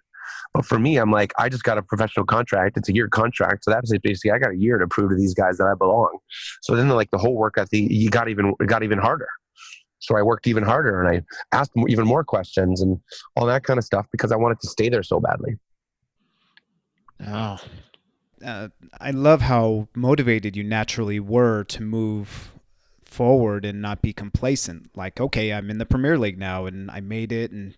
But for me, I'm like, I just got a professional contract. It's a year contract. So that's basically, I got a year to prove to these guys that I belong. So then like the whole work ethic, it got even harder. So I worked even harder and I asked even more questions and all that kind of stuff because I wanted to stay there so badly. Oh, I love how motivated you naturally were to move forward and not be complacent. Like, okay, I'm in the Premier League now and I made it and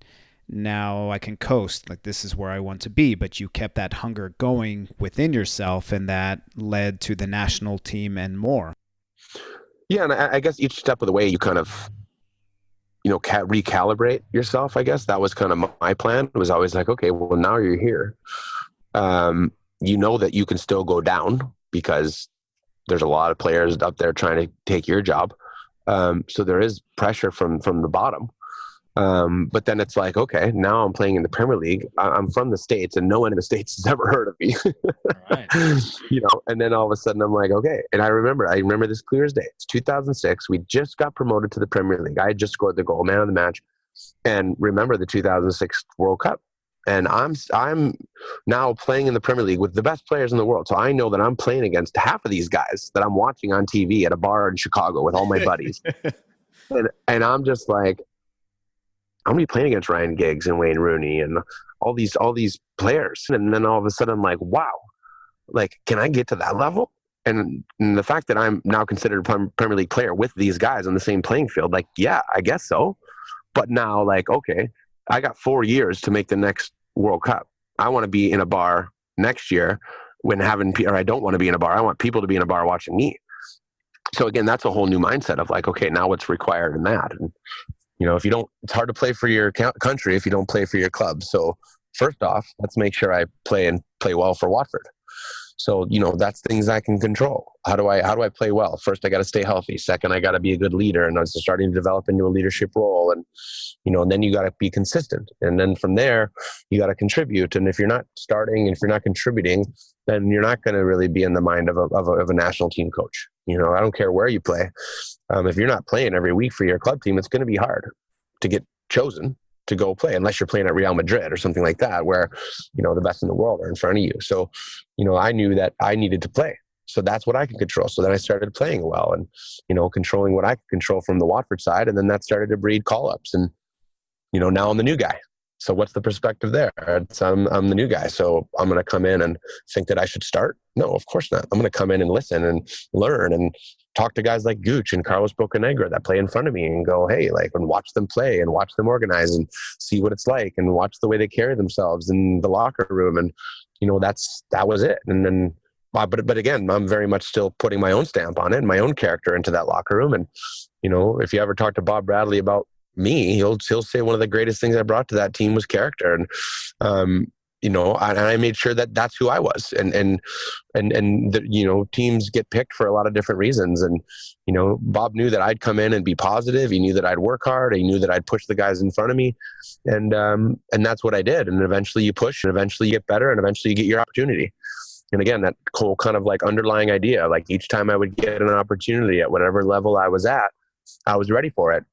now I can coast. Like, this is where I want to be. But you kept that hunger going within yourself, and that led to the national team and more. Yeah, and I guess each step of the way you kind of, you know, recalibrate yourself. I guess that was kind of my plan. It was always like, okay, well, now you're here. You know that you can still go down because there's a lot of players up there trying to take your job. So there is pressure from the bottom. But then it's like, okay, now I'm playing in the Premier League. I'm from the States and no one in the States has ever heard of me. Right. You know, and then all of a sudden I'm like, okay. And I remember this clear as day. It's 2006. We just got promoted to the Premier League. I had just scored the goal, man of the match. And remember the 2006 World Cup. And I'm now playing in the Premier League with the best players in the world. So I know that I'm playing against half of these guys that I'm watching on TV at a bar in Chicago with all my buddies. and I'm just like, I'm going to be playing against Ryan Giggs and Wayne Rooney and all these players. And then all of a sudden I'm like, wow, like, can I get to that level? And the fact that I'm now considered a Premier League player with these guys on the same playing field, like, yeah, I guess so. But now, like, okay, I got 4 years to make the next World Cup. I want to be in a bar next year or I don't want to be in a bar. I want people to be in a bar watching me. So again, that's a whole new mindset of like, okay, now what's required in that? And, you know, it's hard to play for your country if you don't play for your club. So first off, let's make sure I play well for Watford. So, you know, that's things I can control. How do I play well? First, I got to stay healthy. Second, I got to be a good leader. And I was starting to develop into a leadership role. And, you know, and then you got to be consistent. And then from there, you got to contribute. And if you're not starting, if you're not contributing, then you're not going to really be in the mind of a national team coach. You know, I don't care where you play. If you're not playing every week for your club team, it's going to be hard to get chosen to go play unless you're playing at Real Madrid or something like that, where, you know, the best in the world are in front of you. So, you know, I knew that I needed to play. So that's what I can control. So then I started playing well and, you know, controlling what I could control from the Watford side. And then that started to breed call-ups. And, you know, now I'm the new guy. So what's the perspective there? I'm the new guy. So I'm going to come in and think that I should start? No, of course not. I'm going to come in and listen and learn and talk to guys like Gooch and Carlos Bocanegra that play in front of me and go, hey, like, and watch them play and watch them organize and see what it's like and watch the way they carry themselves in the locker room. And, you know, that was it. And then, but again, I'm very much still putting my own stamp on it and my own character into that locker room. And, if you ever talk to Bob Bradley about me, he'll say one of the greatest things I brought to that team was character. And, and I made sure that that's who I was. And teams get picked for a lot of different reasons. And, Bob knew that I'd come in and be positive. He knew that I'd work hard. He knew that I'd push the guys in front of me. And that's what I did. And eventually you push, and eventually you get better, and eventually you get your opportunity. And again, that whole kind of like underlying idea, like each time I would get an opportunity at whatever level I was at, I was ready for it.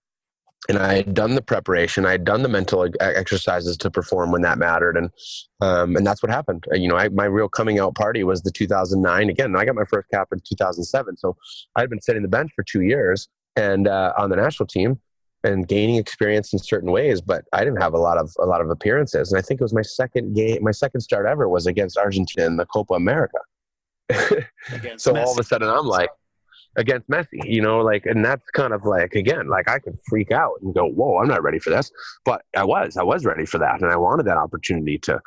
And I had done the preparation. I had done the mental exercises to perform when that mattered. And that's what happened. My real coming out party was the 2009. Again, I got my first cap in 2007. So I'd been sitting the bench for 2 years and on the national team and gaining experience in certain ways, but I didn't have a lot of appearances. And I think it was my second start ever was against Argentina in the Copa America. So Messi. All of a sudden I'm like, against Messi, and that's kind of like, again, like I could freak out and go, whoa, I'm not ready for this. But I was ready for that. And I wanted that opportunity to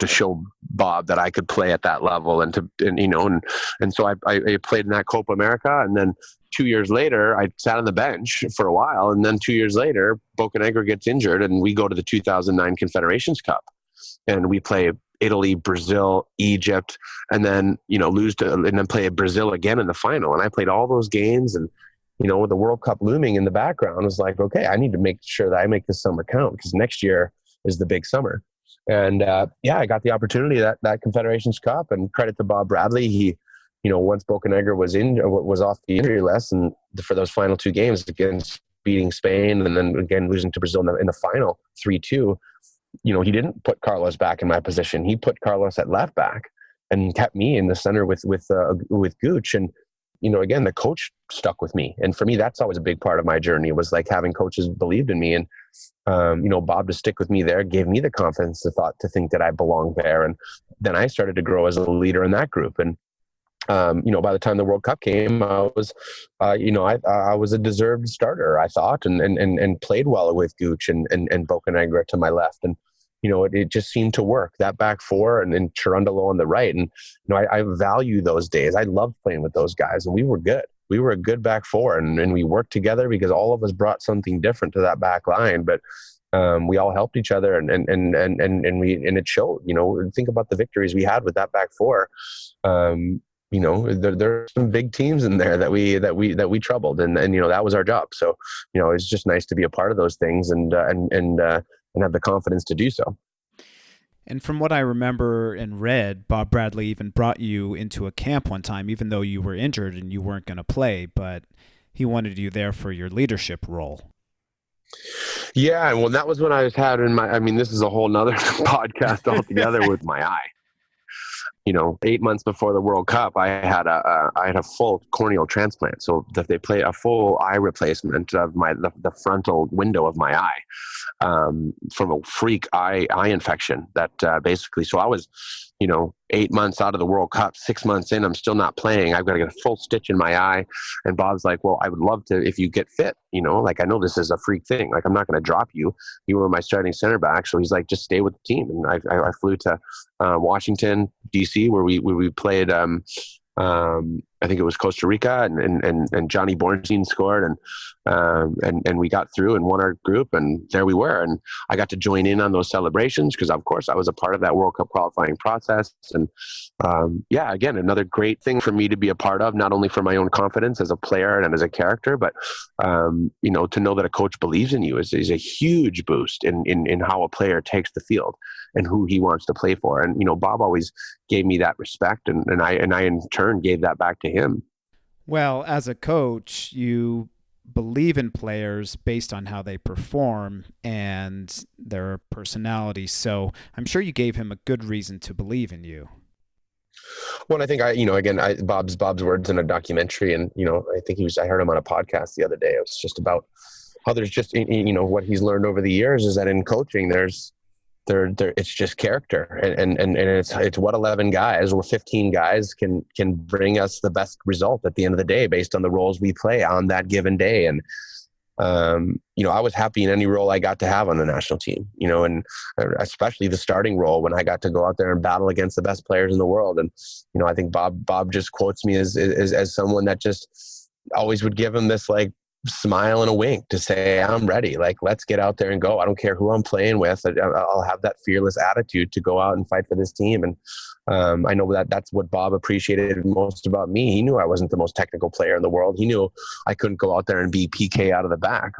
show Bob that I could play at that level and so I played in that Copa America. And then 2 years later, I sat on the bench for a while. And then 2 years later, Bocanegra gets injured and we go to the 2009 Confederations Cup and we play Italy, Brazil, Egypt, and then, lose to, and then play Brazil again in the final. And I played all those games and, with the World Cup looming in the background, I was like, okay, I need to make sure that I make this summer count because next year is the big summer. And I got the opportunity that Confederations Cup, and credit to Bob Bradley. He, once Bocanegra was off the injury list and for those final 2 games against beating Spain and then again losing to Brazil in the final 3-2, he didn't put Carlos back in my position. He put Carlos at left back and kept me in the center with Gooch. And, again, the coach stuck with me. And for me, that's always a big part of my journey was like having coaches believed in me. And, Bob to stick with me there gave me the confidence to think that I belonged there. And then I started to grow as a leader in that group. And, by the time the World Cup came, I was, I was a deserved starter, I thought, and played well with Gooch and Bocanegra to my left. And, it just seemed to work, that back four and Cherundolo on the right. And, I value those days. I loved playing with those guys and we were good. We were a good back four and we worked together because all of us brought something different to that back line. But we all helped each other and it showed, think about the victories we had with that back four. There are some big teams in there that we troubled, and that was our job. So, it's just nice to be a part of those things and have the confidence to do so. And from what I remember and read, Bob Bradley even brought you into a camp one time, even though you were injured and you weren't going to play, but he wanted you there for your leadership role. Yeah, well, that was when I was having this is a whole nother podcast altogether with my eye. 8 months before the World Cup, I had a full corneal transplant. So that they play a full eye replacement of the frontal window of my eye from a freak eye infection that basically. So I was, 8 months out of the World Cup, 6 months in, I'm still not playing. I've got to get a full stitch in my eye. And Bob's like, well, I would love to if you get fit. I know this is a freak thing. Like, I'm not going to drop you. You were my starting center back. So he's like, just stay with the team. And I flew to Washington, D.C., where we played, I think it was Costa Rica, and Johnny Bornstein scored, and we got through and won our group, and there we were. And I got to join in on those celebrations because, of course, I was a part of that World Cup qualifying process. And again, another great thing for me to be a part of, not only for my own confidence as a player and as a character, but to know that a coach believes in you is a huge boost in how a player takes the field and who he wants to play for. And Bob always gave me that respect, and I in turn gave that back to him. Well, as a coach, you believe in players based on how they perform and their personality. So I'm sure you gave him a good reason to believe in you. Well, I think Bob's words in a documentary, and I think I heard him on a podcast the other day. It was just about how there's just what he's learned over the years is that in coaching it's just character, and it's what 11 guys or 15 guys can bring us the best result at the end of the day based on the roles we play on that given day. And I was happy in any role I got to have on the national team, and especially the starting role when I got to go out there and battle against the best players in the world. And I think Bob just quotes me as someone that just always would give him this like smile and a wink to say, I'm ready. Like, let's get out there and go. I don't care who I'm playing with. I'll have that fearless attitude to go out and fight for this team. And I know that that's what Bob appreciated most about me. He knew I wasn't the most technical player in the world. He knew I couldn't go out there and be PK out of the back,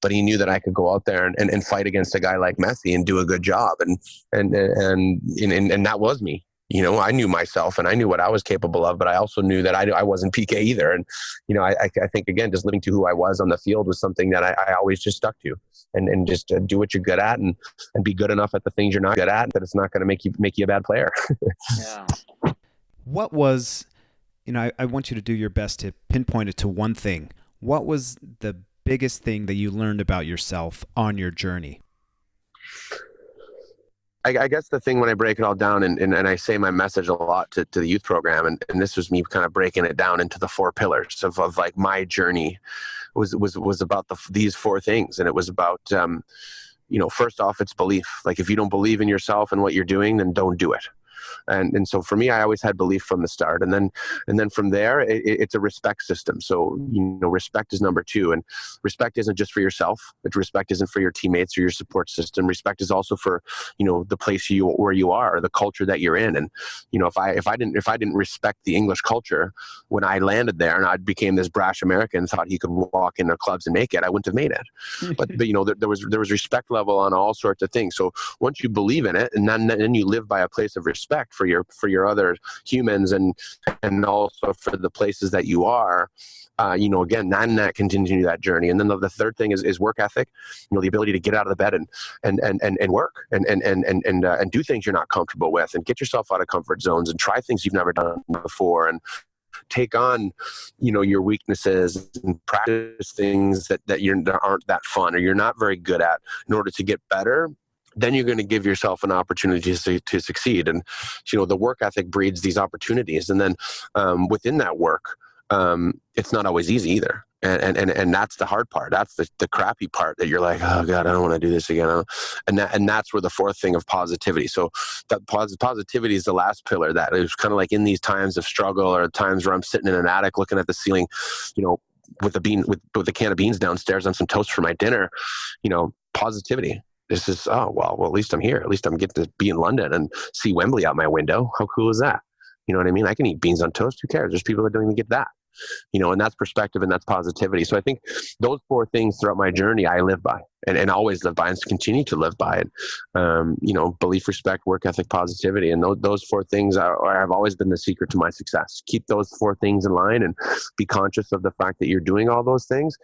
but he knew that I could go out there and fight against a guy like Messi and do a good job. And that was me. You know, I knew myself and I knew what I was capable of, but I also knew that I wasn't PK either. And, you know, I think, again, just living to who I was on the field was something that I always just stuck to, and just do what you're good at and be good enough at the things you're not good at, that it's not going to make you a bad player. Yeah. What was, you know, I want you to do your best to pinpoint it to one thing. What was the biggest thing that you learned about yourself on your journey? I guess the thing when I break it all down and I say my message a lot to the youth program, and this was me kind of breaking it down into the 4 pillars of like my journey was about these 4 things. And it was about, you know, first off, it's belief. Like, if you don't believe in yourself and what you're doing, then don't do it. And so for me, I always had belief from the start. And then from there, it's a respect system. So, you know, respect is number 2. And respect isn't just for yourself. Respect isn't for your teammates or your support system. Respect is also for, you know, the place where you are, or the culture that you're in. And, you know, if I didn't respect the English culture when I landed there and I became this brash American and thought he could walk into clubs and make it, I wouldn't have made it. But you know, there was respect level on all sorts of things. So once you believe in it, and then you live by a place of respect for your other humans and also for the places that you are, you know, again, that continue that journey. And then the third thing is work ethic, you know, the ability to get out of the bed and work and do things you're not comfortable with, and get yourself out of comfort zones and try things you've never done before, and take on, you know, your weaknesses and practice things that aren't that fun or you're not very good at in order to get better. Then you're going to give yourself an opportunity to succeed. And, you know, the work ethic breeds these opportunities. And then within that work, it's not always easy either. And that's the hard part. That's the crappy part that you're like, oh God, I don't want to do this again. And that's where the 4th thing of positivity. So that positivity is the last pillar. That is kind of like in these times of struggle, or times where I'm sitting in an attic looking at the ceiling, you know, with a can of beans downstairs and some toast for my dinner, you know, positivity. This is, well, at least I'm here. At least I'm getting to be in London and see Wembley out my window. How cool is that? You know what I mean? I can eat beans on toast. Who cares? There's people that don't even get that. You know, and that's perspective and that's positivity. So I think those 4 things throughout my journey, I live by and always live by and continue to live by it. You know, belief, respect, work ethic, positivity. And those 4 things have always been the secret to my success. Keep those 4 things in line and be conscious of the fact that you're doing all those things.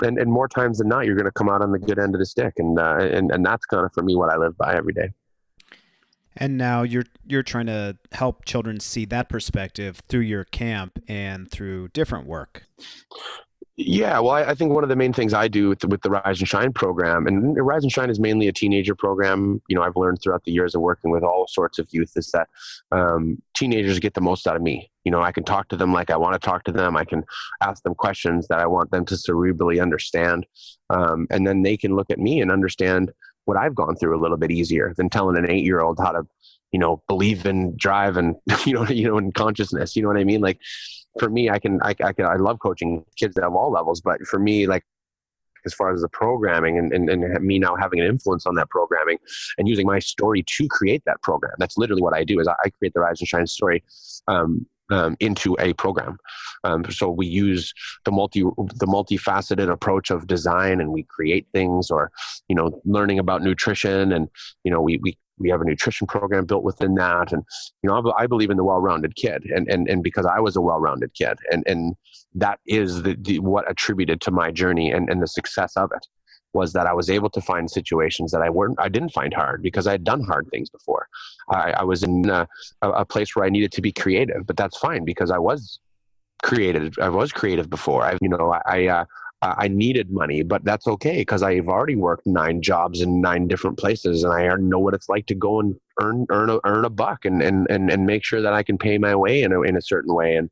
And more times than not, you're going to come out on the good end of the stick. And that's kind of, for me, what I live by every day. And now you're trying to help children see that perspective through your camp and through different work. Yeah, well, I think one of the main things I do with the Rise and Shine program, and Rise and Shine is mainly a teenager program. You know, I've learned throughout the years of working with all sorts of youth is that teenagers get the most out of me. You know, I can talk to them like I want to talk to them. I can ask them questions that I want them to cerebrally understand. And then they can look at me and understand what I've gone through a little bit easier than telling an 8-year-old how to, you know, believe in drive and, you know, in consciousness, you know what I mean? Like, for me, I love coaching kids at all levels, but for me, like, as far as the programming and me now having an influence on that programming and using my story to create that program, that's literally what I do. Is I create the Rise and Shine story into a program. So we use the multifaceted approach of design, and we create things, or, you know, learning about nutrition, and, you know, we have a nutrition program built within that. And, you know, I believe in the well-rounded kid, and because I was a well-rounded kid, and that is what attributed to my journey and the success of it, was that I was able to find situations that I didn't find hard because I had done hard things before. I was in a place where I needed to be creative, but that's fine because I was creative. I was creative before. I needed money, but that's okay because I've already worked 9 jobs in 9 different places, and I know what it's like to go and earn a buck and make sure that I can pay my way in a certain way. And,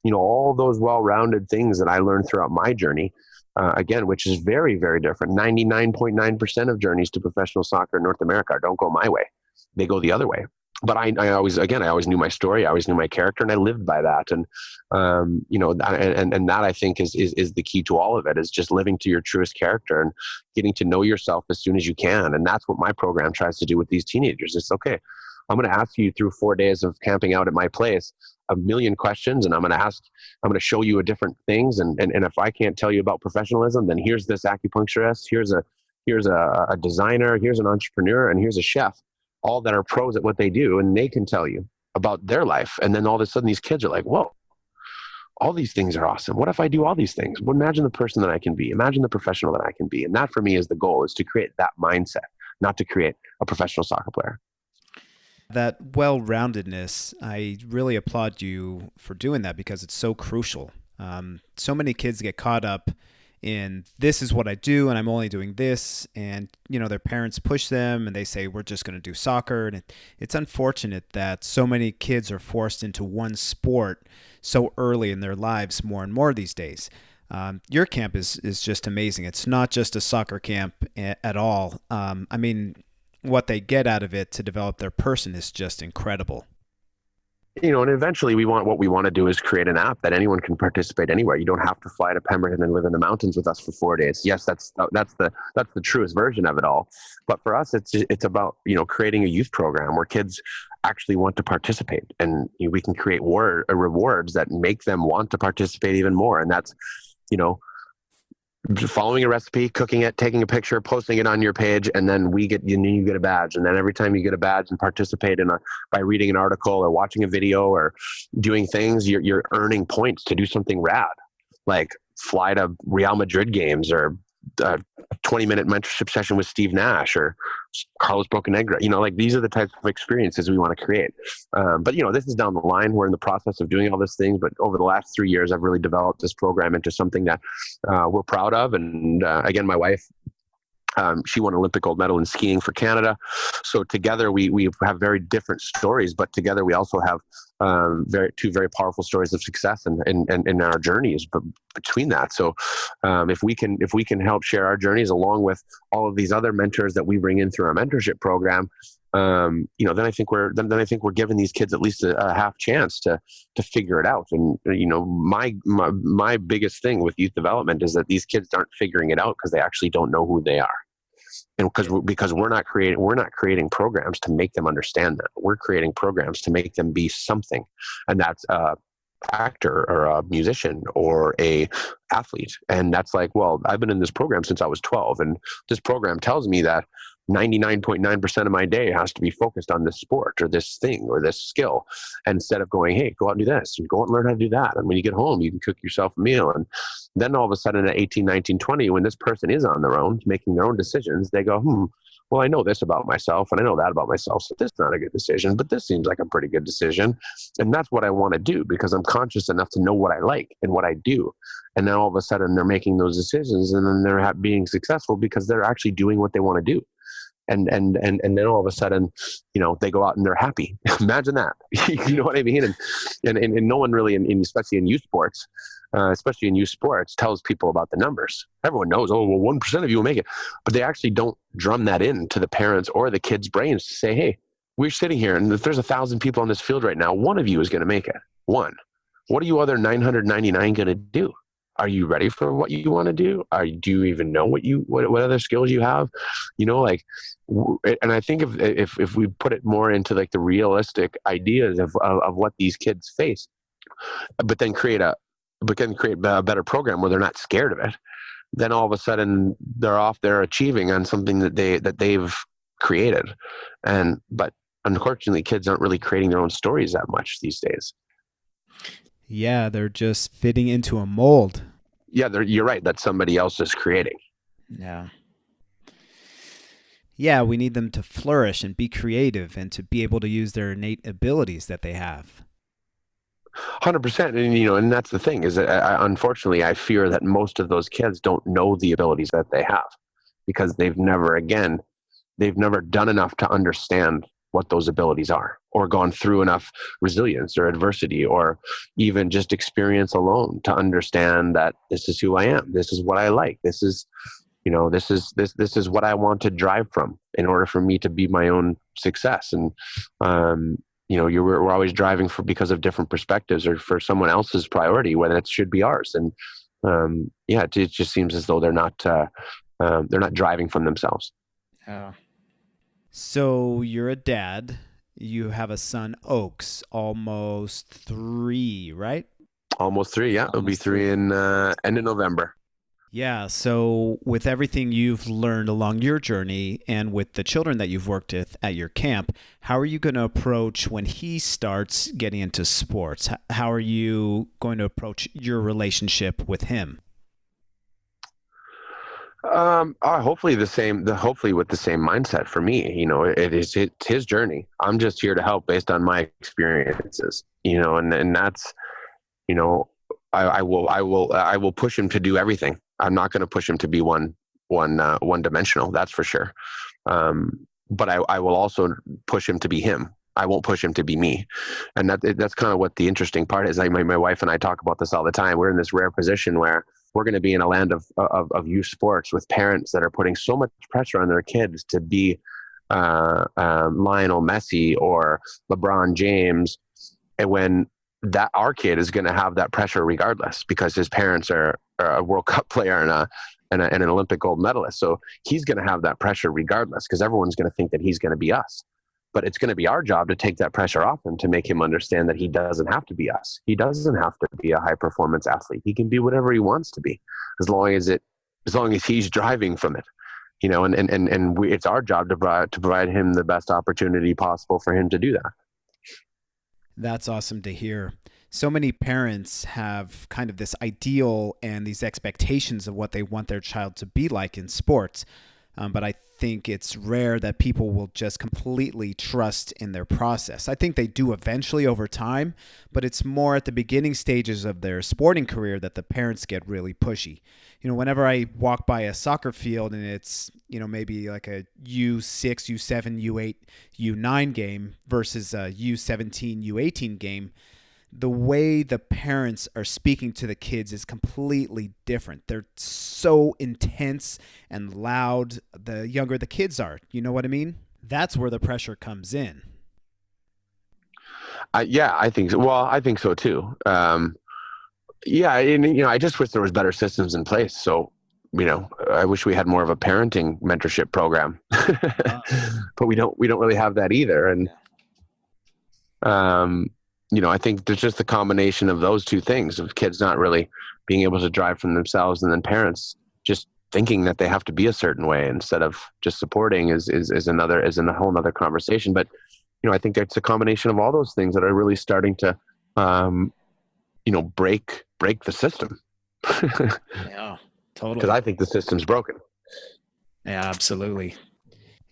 you know, all those well-rounded things that I learned throughout my journey, again, which is very, very different. 99.9% of journeys to professional soccer in North America don't go my way. They go the other way. but I always knew my story. I always knew my character, and I lived by that. And and that I think is the key to all of it, is just living to your truest character and getting to know yourself as soon as you can. And that's what my program tries to do with these teenagers. It's okay. I'm going to ask you through 4 days of camping out at my place a million questions, and I'm going to show you different things. And if I can't tell you about professionalism, then here's this acupuncturist, here's a designer, here's an entrepreneur, and here's a chef, all that are pros at what they do, and they can tell you about their life. And then all of a sudden these kids are like, whoa, all these things are awesome. What if I do all these things? Well, imagine the person that I can be. Imagine the professional that I can be. And that for me is the goal, is to create that mindset, not to create a professional soccer player. That well-roundedness, I really applaud you for doing that, because it's so crucial. So many kids get caught up in, this is what I do and I'm only doing this, and their parents push them and they say, we're just going to do soccer. And it's unfortunate that so many kids are forced into one sport so early in their lives, more and more these days. Your camp is just amazing. It's not just a soccer camp at all. I mean, what they get out of it to develop their person is just incredible. And eventually what we want to do is create an app that anyone can participate anywhere. You don't have to fly to Pemberton and live in the mountains with us for 4 days. Yes, that's the truest version of it all. But for us, it's about, creating a youth program where kids actually want to participate, and we can create rewards that make them want to participate even more. And that's, following a recipe, cooking it, taking a picture, posting it on your page, and then you get a badge. And then every time you get a badge and participate by reading an article or watching a video or doing things, you're earning points to do something rad, like fly to Real Madrid games, or a 20-minute mentorship session with Steve Nash or Carlos Bocanegra. These are the types of experiences we want to create. But this is down the line. We're in the process of doing all these things. But over the last 3 years, I've really developed this program into something that we're proud of. And again, my wife, she won an Olympic gold medal in skiing for Canada. So together we have very different stories, but together we also have two very powerful stories of success in our journeys. But between that, so if we can help share our journeys along with all of these other mentors that we bring in through our mentorship program, then I think we're giving these kids at least a half chance to figure it out. And my biggest thing with youth development is that these kids aren't figuring it out because they actually don't know who they are. And because we're not creating programs to make them understand that. We're creating programs to make them be something, and that's a actor or a musician or a athlete. And that's like, well, I've been in this program since I was 12, and this program tells me that 99.9% of my day has to be focused on this sport or this thing or this skill, instead of going, hey, go out and do this and go out and learn how to do that. And when you get home, you can cook yourself a meal. And then all of a sudden at 18, 19, 20, when this person is on their own, making their own decisions, they go, well, I know this about myself and I know that about myself. So this is not a good decision, but this seems like a pretty good decision. And that's what I want to do, because I'm conscious enough to know what I like and what I do. And then all of a sudden they're making those decisions, and then they're being successful because they're actually doing what they want to do. And then all of a sudden, they go out and they're happy. Imagine that. You know what I mean? And no one really, especially in youth sports, tells people about the numbers. Everyone knows, oh, well, 1% of you will make it. But they actually don't drum that in to the parents or the kids' brains to say, hey, we're sitting here, and if there's 1,000 people on this field right now, one of you is going to make it. One. What are you other 999 going to do? Are you ready for what you want to do? Do you even know what other skills you have? And I think if we put it more into like the realistic ideas of what these kids face, but then create a better program where they're not scared of it, then all of a sudden they're off there achieving on something that they've created. But unfortunately, kids aren't really creating their own stories that much these days. Yeah, they're just fitting into a mold. Yeah, you're right. That somebody else is creating. Yeah. Yeah, we need them to flourish and be creative and to be able to use their innate abilities that they have. 100%. And that's the thing, is that unfortunately, I fear that most of those kids don't know the abilities that they have, because they've never done enough to understand what those abilities are, or gone through enough resilience or adversity, or even just experience alone to understand that this is who I am. This is what I like. This is, this is what I want to drive from in order for me to be my own success. And we're always driving because of different perspectives or for someone else's priority when it should be ours. And it just seems as though they're not driving from themselves. Yeah. So you're a dad. You have a son, Oaks, almost 3, right? Almost 3, yeah. It'll be 3 in end of November. Yeah, so with everything you've learned along your journey and with the children that you've worked with at your camp, how are you going to approach when he starts getting into sports? How are you going to approach your relationship with him? Hopefully hopefully with the same mindset for me. It's his journey. I'm just here to help based on my experiences, and that's, I will push him to do everything. I'm not going to push him to be one dimensional. That's for sure. But I will also push him to be him. I won't push him to be me. And that's kind of what the interesting part is. Like my wife and I talk about this all the time. We're in this rare position where we're going to be in a land of youth sports with parents that are putting so much pressure on their kids to be Lionel Messi or LeBron James. And when that our kid is going to have that pressure regardless because his parents are a World Cup player and an Olympic gold medalist. So he's going to have that pressure regardless because everyone's going to think that he's going to be us. But it's going to be our job to take that pressure off him, to make him understand that he doesn't have to be us. He doesn't have to be a high performance athlete. He can be whatever he wants to be, as long as he's driving from it, it's our job to provide him the best opportunity possible for him to do that. That's awesome to hear. So many parents have kind of this ideal and these expectations of what they want their child to be like in sports. But I think it's rare that people will just completely trust in their process. I think they do eventually over time, but it's more at the beginning stages of their sporting career that the parents get really pushy. Whenever I walk by a soccer field and it's, maybe like a U6, U7, U8, U9 game versus a U17, U18 game, the way the parents are speaking to the kids is completely different. They're so intense and loud the younger the kids are. You know what I mean? That's where the pressure comes in. I think so. Well, I think so too. I just wish there was better systems in place. So, I wish we had more of a parenting mentorship program, but we don't really have that either. And, I think there's just a combination of those two things, of kids not really being able to drive from themselves, and then parents just thinking that they have to be a certain way instead of just supporting is a whole nother conversation. But, I think that's a combination of all those things that are really starting to, break the system. Yeah, totally. Because I think the system's broken. Yeah, absolutely.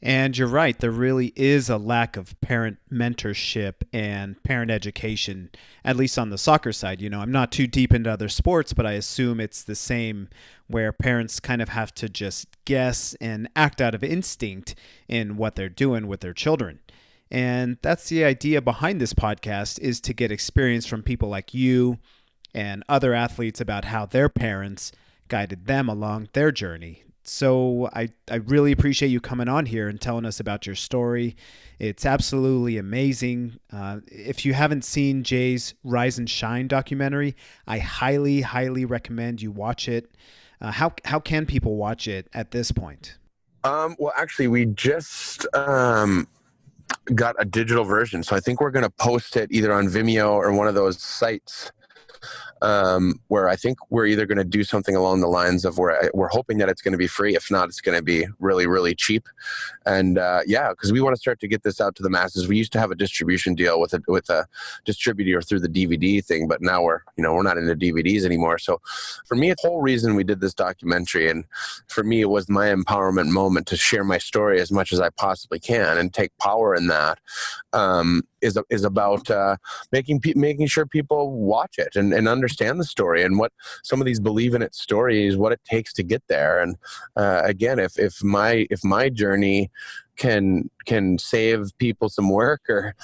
And you're right. There really is a lack of parent mentorship and parent education, at least on the soccer side. I'm not too deep into other sports, but I assume it's the same, where parents kind of have to just guess and act out of instinct in what they're doing with their children. And that's the idea behind this podcast, is to get experience from people like you and other athletes about how their parents guided them along their journey. So I really appreciate you coming on here and telling us about your story. It's absolutely amazing. If you haven't seen Jay's Rise and Shine documentary, I highly, highly recommend you watch it. How can people watch it at this point? Well, actually, we just got a digital version, so I think we're going to post it either on Vimeo or one of those sites. Where I think we're either going to do something along the lines of where we're hoping that it's going to be free. If not, it's going to be really, really cheap. And because we want to start to get this out to the masses. We used to have a distribution deal with a distributor through the DVD thing, but now we're not into DVDs anymore. So for me, the whole reason we did this documentary, and for me, it was my empowerment moment to share my story as much as I possibly can and take power in that. Is about making sure people watch it and understand the story and what some of these believe in it stories, what it takes to get there. And again, if my journey can save people some work or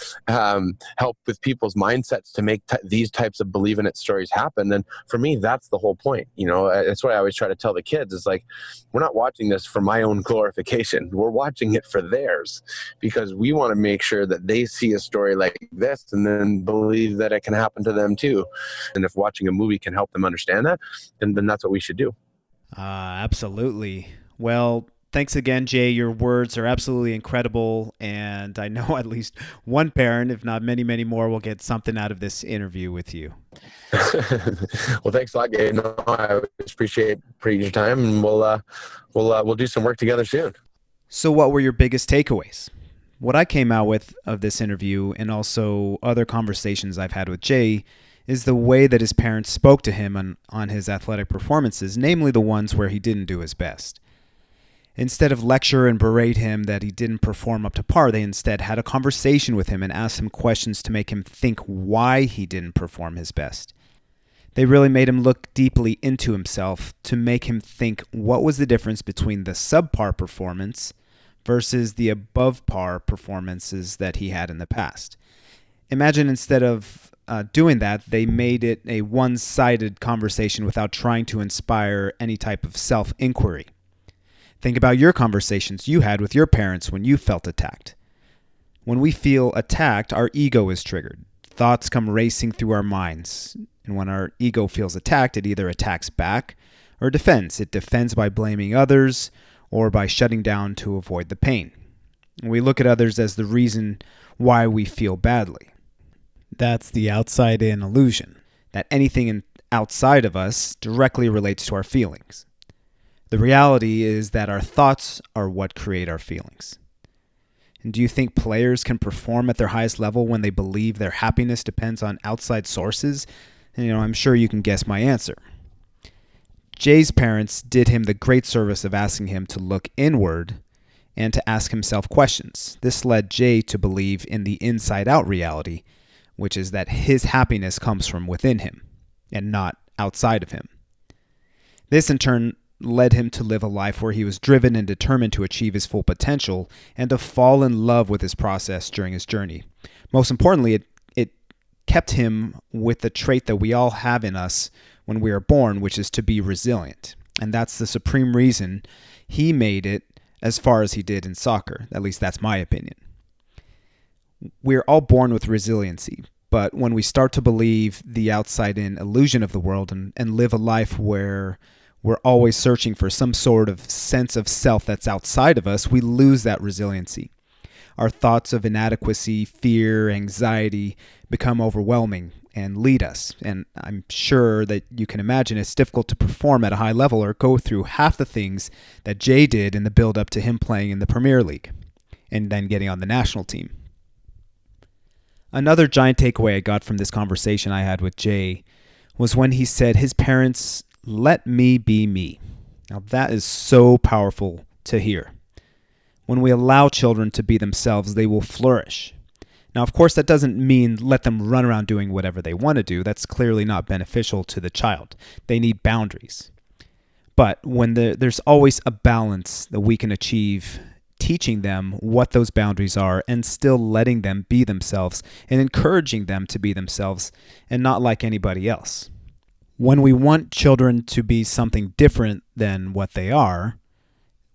help with people's mindsets to make these types of believe in it stories happen, then for me, that's the whole point. That's what I always try to tell the kids is like, we're not watching this for my own glorification. We're watching it for theirs, because we want to make sure that they see a story like this and then believe that it can happen to them too. And if watching a movie can help them understand that, then that's what we should do. Absolutely. Well, thanks again, Jay. Your words are absolutely incredible, and I know at least one parent, if not many, many more, will get something out of this interview with you. Well, thanks a lot, Gabe. No, I appreciate your time, and we'll do some work together soon. So what were your biggest takeaways? What I came out with of this interview, and also other conversations I've had with Jay, is the way that his parents spoke to him on his athletic performances, namely the ones where he didn't do his best. Instead of lecture and berate him that he didn't perform up to par, they instead had a conversation with him and asked him questions to make him think why he didn't perform his best. They really made him look deeply into himself to make him think what was the difference between the subpar performance versus the above par performances that he had in the past. Imagine instead of doing that, they made it a one-sided conversation without trying to inspire any type of self-inquiry. Think about your conversations you had with your parents when you felt attacked. When we feel attacked, our ego is triggered. Thoughts come racing through our minds. And when our ego feels attacked, it either attacks back or defends. It defends by blaming others or by shutting down to avoid the pain. And we look at others as the reason why we feel badly. That's the outside-in illusion, that anything outside of us directly relates to our feelings. The reality is that our thoughts are what create our feelings. And do you think players can perform at their highest level when they believe their happiness depends on outside sources? And I'm sure you can guess my answer. Jay's parents did him the great service of asking him to look inward and to ask himself questions. This led Jay to believe in the inside-out reality, which is that his happiness comes from within him and not outside of him. This, in turn, led him to live a life where he was driven and determined to achieve his full potential and to fall in love with his process during his journey. Most importantly, it kept him with the trait that we all have in us when we are born, which is to be resilient. And that's the supreme reason he made it as far as he did in soccer. At least that's my opinion. We're all born with resiliency, but when we start to believe the outside-in illusion of the world and live a life where we're always searching for some sort of sense of self that's outside of us, we lose that resiliency. Our thoughts of inadequacy, fear, anxiety become overwhelming and lead us. And I'm sure that you can imagine it's difficult to perform at a high level or go through half the things that Jay did in the build-up to him playing in the Premier League and then getting on the national team. Another giant takeaway I got from this conversation I had with Jay was when he said his parents let me be me. Now that is so powerful to hear. When we allow children to be themselves, they will flourish. Now, of course, that doesn't mean let them run around doing whatever they want to do. That's clearly not beneficial to the child. They need boundaries. But when there's always a balance that we can achieve, teaching them what those boundaries are and still letting them be themselves and encouraging them to be themselves and not like anybody else. When we want children to be something different than what they are,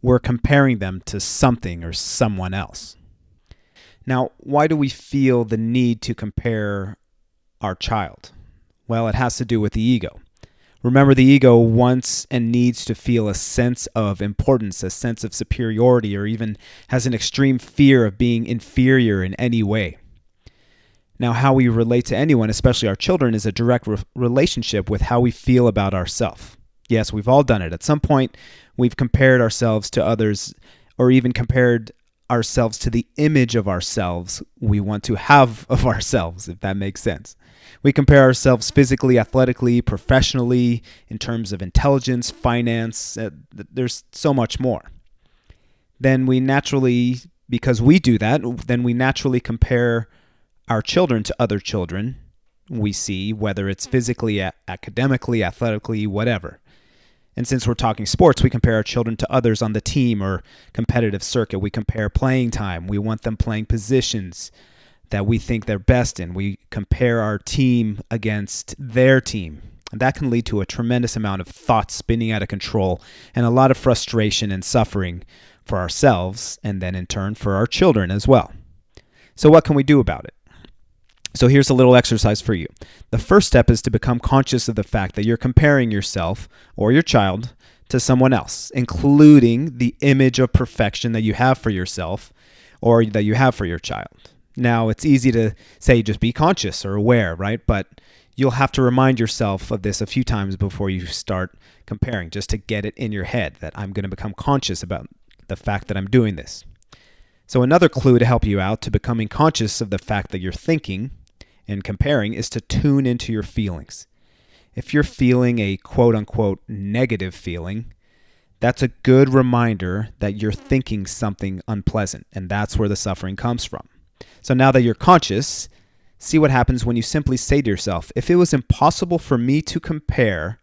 we're comparing them to something or someone else. Now, why do we feel the need to compare our child? Well, it has to do with the ego. Remember, the ego wants and needs to feel a sense of importance, a sense of superiority, or even has an extreme fear of being inferior in any way. Now, how we relate to anyone, especially our children, is a direct relationship with how we feel about ourselves. Yes, we've all done it. At some point, we've compared ourselves to others or even compared ourselves to the image of ourselves we want to have of ourselves, if that makes sense. We compare ourselves physically, athletically, professionally, in terms of intelligence, finance. There's so much more. Then we naturally, because we do that, then we naturally compare our children to other children we see, whether it's physically, academically, athletically, whatever. And since we're talking sports, we compare our children to others on the team or competitive circuit. We compare playing time. We want them playing positions that we think they're best in. We compare our team against their team. And that can lead to a tremendous amount of thoughts spinning out of control and a lot of frustration and suffering for ourselves and then in turn for our children as well. So what can we do about it? So here's a little exercise for you. The first step is to become conscious of the fact that you're comparing yourself or your child to someone else, including the image of perfection that you have for yourself or that you have for your child. Now, it's easy to say just be conscious or aware, right? But you'll have to remind yourself of this a few times before you start comparing, just to get it in your head that I'm going to become conscious about the fact that I'm doing this. So another clue to help you out to becoming conscious of the fact that you're thinking and comparing is to tune into your feelings. If you're feeling a quote-unquote negative feeling, that's a good reminder that you're thinking something unpleasant, and that's where the suffering comes from. So now that you're conscious, see what happens when you simply say to yourself, if it was impossible for me to compare,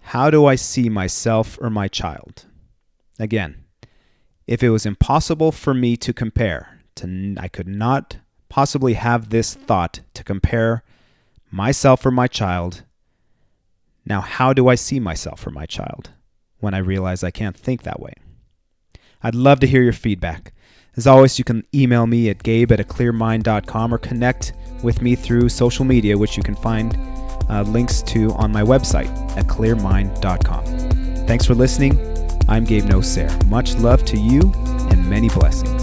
how do I see myself or my child? Again, if it was impossible for me to compare, I could not possibly have this thought to compare myself or my child. Now, how do I see myself or my child when I realize I can't think that way? I'd love to hear your feedback. As always, you can email me at gabe@aclearmind.com or connect with me through social media, which you can find links to on my website at aclearmind.com. Thanks for listening. I'm Gabe Nocer. Much love to you and many blessings.